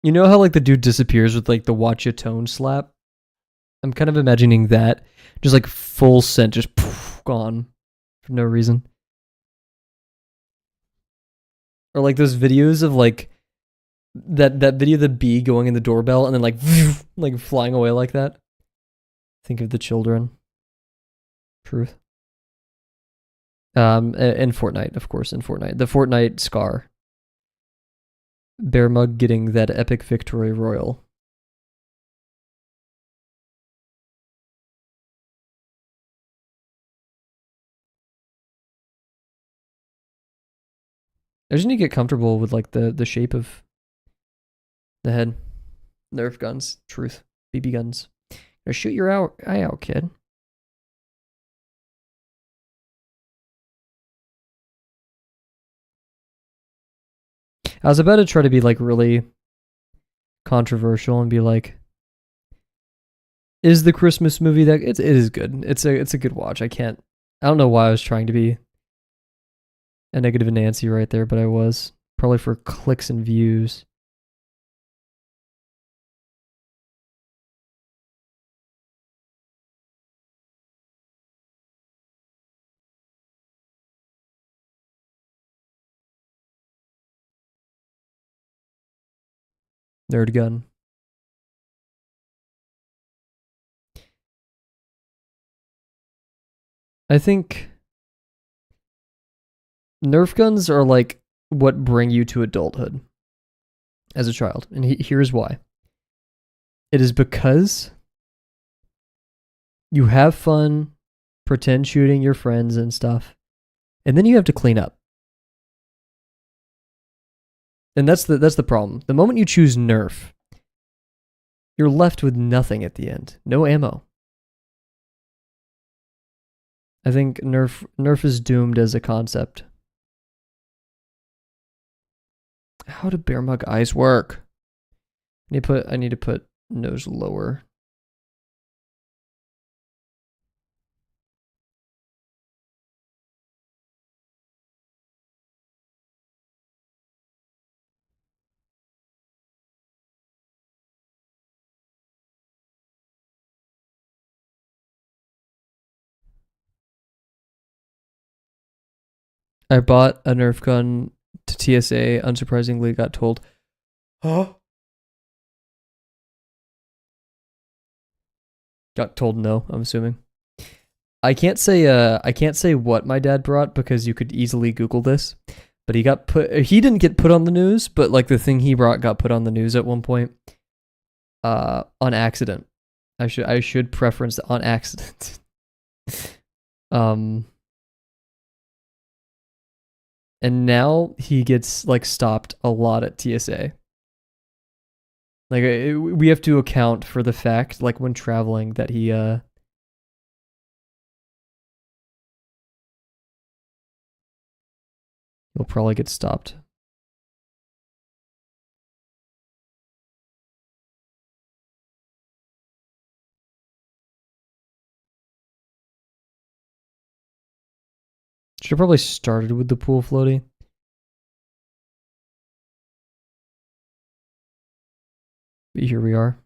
You know how like the dude disappears with like the watch a tone slap? I'm kind of imagining that. Just like full scent, just gone for no reason. Or like those videos of like that video of the bee going in the doorbell and then like flying away like that. Think of the children. Truth. In Fortnite, of course, in Fortnite. The Fortnite scar. Bear Mug getting that epic victory royal. I just need to get comfortable with like the shape of the head. Nerf guns, truth. BB guns. Gonna shoot your eye out, kid. I was about to try to be like really controversial and be like, is the Christmas movie that it is good. It's a good watch. I don't know why I was trying to be a negative Nancy right there, but I was. Probably for clicks and views. Nerd gun. I think Nerf guns are like what bring you to adulthood as a child. And here's why. It is because you have fun, pretend shooting your friends and stuff, and then you have to clean up. And that's the problem. The moment you choose Nerf, you're left with nothing at the end. No ammo. I think Nerf is doomed as a concept. How do bear mug eyes work? I need to put nose lower. I bought a Nerf gun to TSA. Unsurprisingly, got told, "Huh?" Got told no. I'm assuming. I can't say what my dad brought because you could easily Google this. But he didn't get put on the news, but like the thing he brought got put on the news at one point. On accident. I should preference on accident. And now he gets like stopped a lot at TSA. Like we have to account for the fact, like when traveling, that he'll probably get stopped. Should have probably started with the pool floaty. But here we are.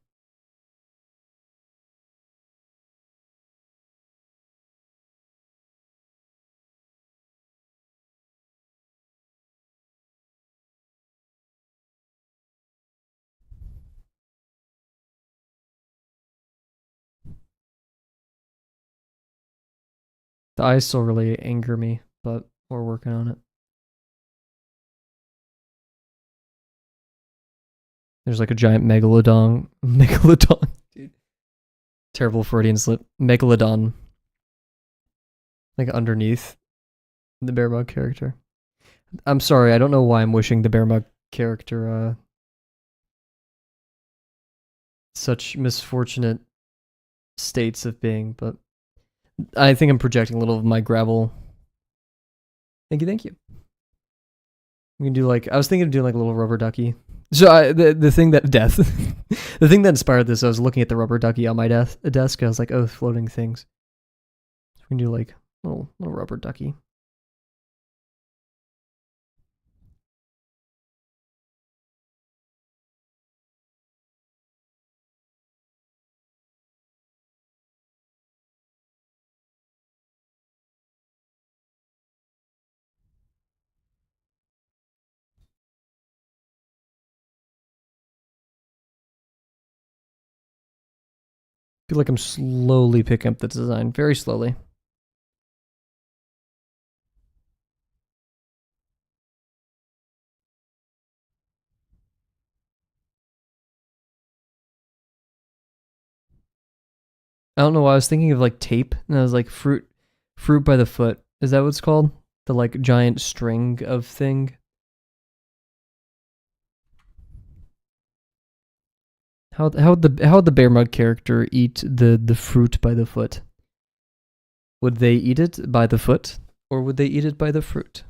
The eyes still really anger me, but we're working on it. There's like a giant megalodon. Megalodon. Dude. Terrible Freudian slip. Megalodon. Like underneath the bear mug character. I'm sorry, I don't know why I'm wishing the bear mug character such misfortunate states of being, but I think I'm projecting a little of my gravel. Thank you. We can do like, I was thinking of doing like a little rubber ducky. So the thing that the thing that inspired this, I was looking at the rubber ducky on my desk. I was like, oh, floating things. So we can do like a little rubber ducky. I feel like I'm slowly picking up the design, very slowly. I don't know why I was thinking of like tape, and I was like fruit by the foot. Is that what it's called? The like giant string of thing. How would the bear mud character eat the fruit by the foot? Would they eat it by the foot, or would they eat it by the fruit?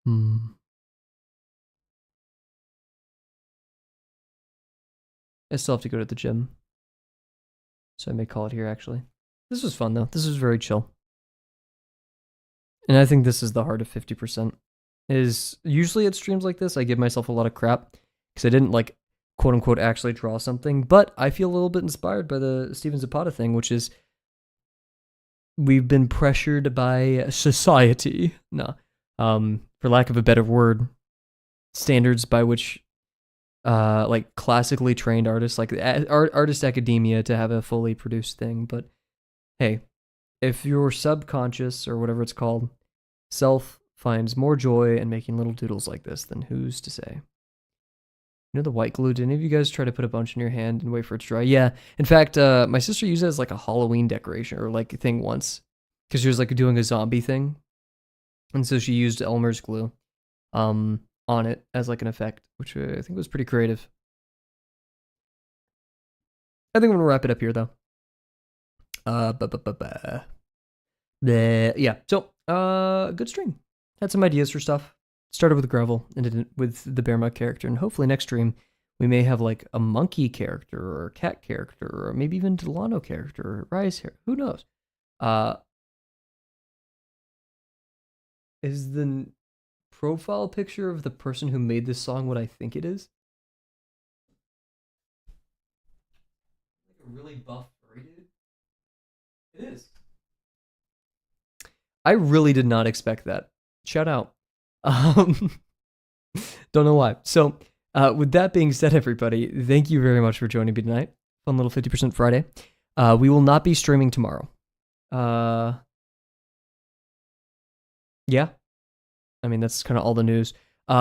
Hmm. I still have to go to the gym, so I may call it here. Actually, this was fun though. This was very chill, and I think this is the heart of 50%. Is usually at streams like this, I give myself a lot of crap because I didn't like quote unquote actually draw something, but I feel a little bit inspired by the Steven Zapata thing, which is we've been pressured by society. No, for lack of a better word, standards by which like classically trained artists, like artist academia, to have a fully produced thing. But hey, if your subconscious or whatever it's called self finds more joy in making little doodles like this, then who's to say? You know the white glue? Did any of you guys try to put a bunch in your hand and wait for it to dry? Yeah. In fact, my sister used it as like a Halloween decoration or like thing once because she was like doing a zombie thing, and so she used Elmer's glue on it as like an effect, which I think was pretty creative. I think I'm gonna wrap it up here though. Yeah. So, good stream. Had some ideas for stuff. Started with Gravel, ended with the Bear Mud character, and hopefully next stream we may have like a monkey character or a cat character or maybe even Delano character or Rise here. Who knows? Is the profile picture of the person who made this song what I think it is? Like a really buff furry dude? It is. I really did not expect that. Shout out. Um, don't know why. So, with that being said, everybody, thank you very much for joining me tonight. Fun little 50% Friday. We will not be streaming tomorrow. Yeah. I mean, that's kind of all the news.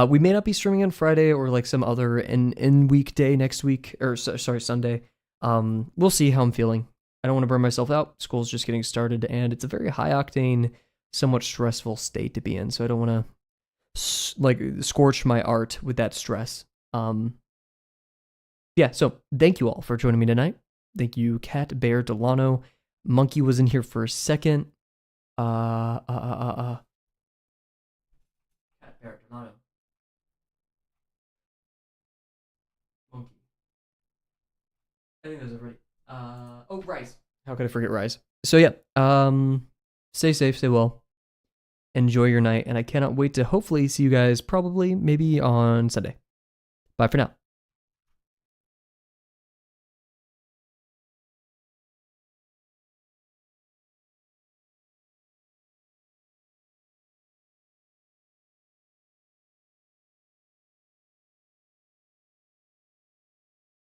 We may not be streaming on Friday or like some other in weekday next week, or sorry, Sunday. We'll see how I'm feeling. I don't want to burn myself out. School's just getting started, and it's a very high octane, somewhat stressful state to be in. So I don't want to like scorch my art with that stress. Yeah, so thank you all for joining me tonight. Thank you, Cat, Bear, Delano. Monkey was in here for a second. Cat, Bear, Delano. Monkey. I think that was everybody. Oh, Rise. How could I forget Rise? So yeah, stay safe, stay well. Enjoy your night, and I cannot wait to hopefully see you guys probably maybe on Sunday. Bye for now.